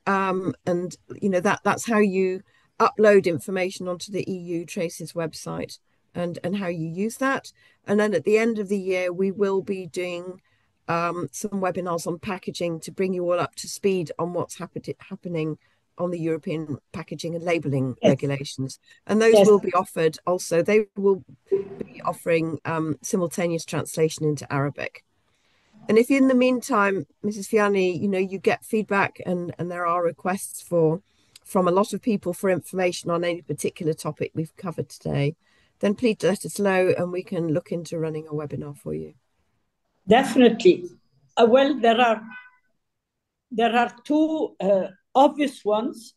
And that's how you upload information onto the EU Traces website and how you use that. And then at the end of the year, we will be doing some webinars on packaging to bring you all up to speed on what's happening on the European packaging and labelling regulations. And those will be offered also. They will be offering simultaneous translation into Arabic. And if in the meantime, Mrs. Fiani, you get feedback and there are requests from a lot of people for information on any particular topic we've covered today, then please let us know and we can look into running a webinar for you. Definitely. Well, there are two obvious ones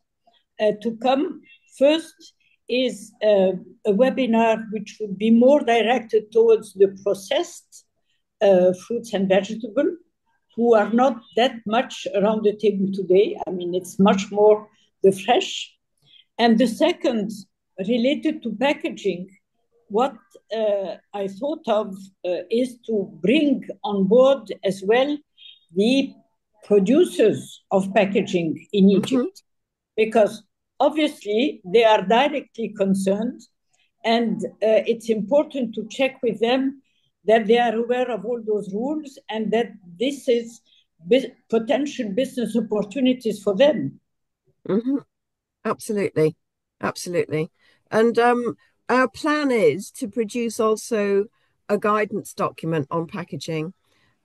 to come. First is a webinar which would be more directed towards the processed fruits and vegetables, who are not that much around the table today. I mean, it's much more the fresh. And the second, related to packaging, what I thought of is to bring on board as well the producers of packaging in Egypt, because obviously they are directly concerned, and it's important to check with them that they are aware of all those rules and that this is potential business opportunities for them. Mm-hmm. Absolutely. Absolutely. And our plan is to produce also a guidance document on packaging.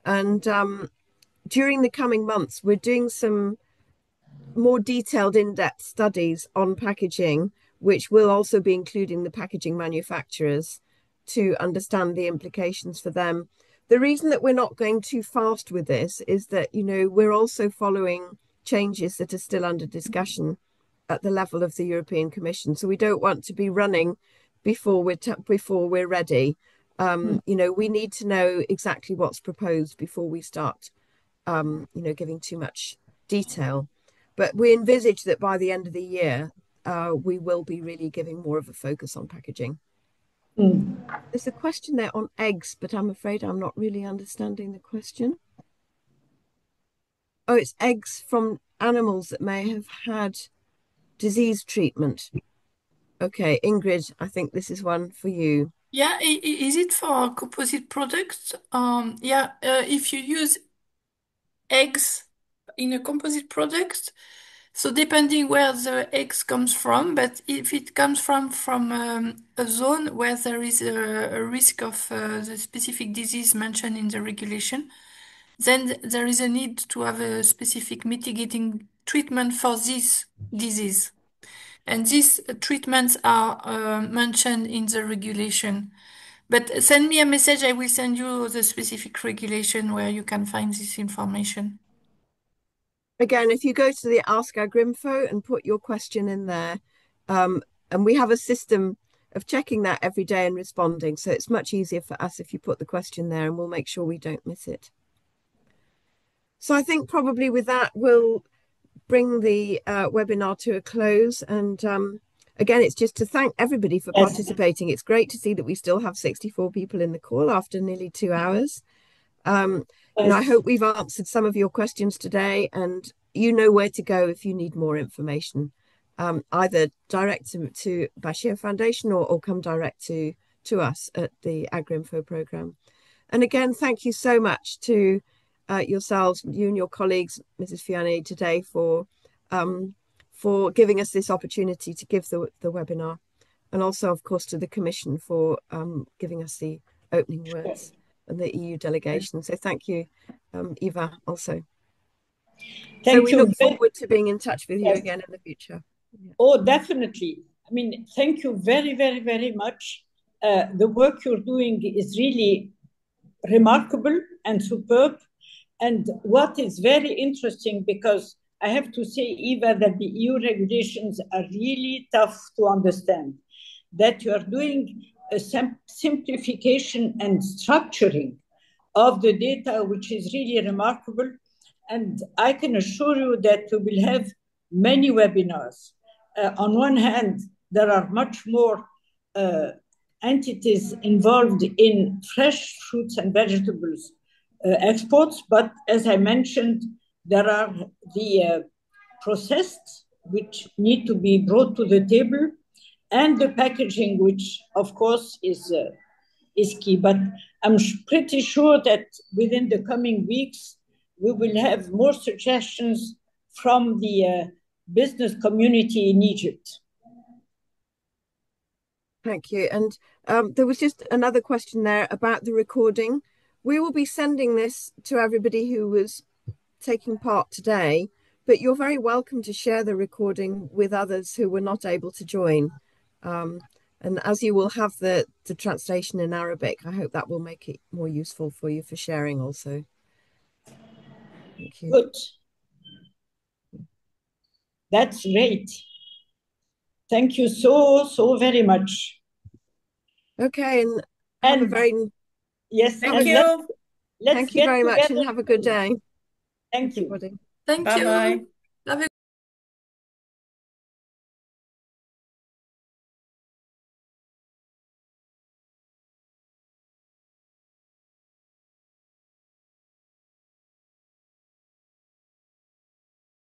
And during the coming months, we're doing some more detailed in-depth studies on packaging, which will also be including the packaging manufacturers to understand the implications for them. The reason that we're not going too fast with this is that, we're also following changes that are still under discussion at the level of the European Commission. So we don't want to be running before we're ready. We need to know exactly what's proposed before we start, giving too much detail. But we envisage that by the end of the year, we will be really giving more of a focus on packaging. There's a question there on eggs, but I'm afraid I'm not really understanding the question. Oh, it's eggs from animals that may have had disease treatment. Okay, Ingrid, I think this is one for you. Yeah, is it for composite products? If you use eggs in a composite product, so depending where the eggs comes from, but if it comes from a zone where there is a risk of the specific disease mentioned in the regulation, then there is a need to have a specific mitigating treatment for this disease. And these treatments are mentioned in the regulation. But send me a message, I will send you the specific regulation where you can find this information. Again, if you go to the Ask Agrinfo and put your question in there, and we have a system of checking that every day and responding. So it's much easier for us if you put the question there, and we'll make sure we don't miss it. So I think probably with that, we'll bring the webinar to a close. And again, it's just to thank everybody for participating. It's great to see that we still have 64 people in the call after nearly 2 hours. I hope we've answered some of your questions today, and you know where to go if you need more information, either direct to Bashir Foundation or come direct to us at the AgriNFO program. And again, thank you so much to yourselves, you and your colleagues, Mrs. Fiani, today for giving us this opportunity to give the webinar, and also, of course, to the Commission for giving us the opening words and the EU delegation. So thank you, Eva, also. We look forward to being in touch with you again in the future. Yeah. Oh, definitely. I mean, thank you very, very, very much. The work you're doing is really remarkable and superb. And what is very interesting, because I have to say, Eva, that the EU regulations are really tough to understand, that you are doing a simplification and structuring of the data, which is really remarkable. And I can assure you that we will have many webinars. On one hand, there are much more entities involved in fresh fruits and vegetables exports, but as I mentioned, there are the processed, which need to be brought to the table, and the packaging, which of course is key. But I'm pretty sure that within the coming weeks, we will have more suggestions from the business community in Egypt. Thank you. And there was just another question there about the recording. We will be sending this to everybody who was taking part today, but you're very welcome to share the recording with others who were not able to join. And as you will have the translation in Arabic, I hope that will make it more useful for you for sharing also. Thank you. Good. That's great. Thank you so very much. Okay, and have a very... Yes, thank you. Thank you very much, and have a good day. Thank you. Everybody. Thank you. Bye-bye.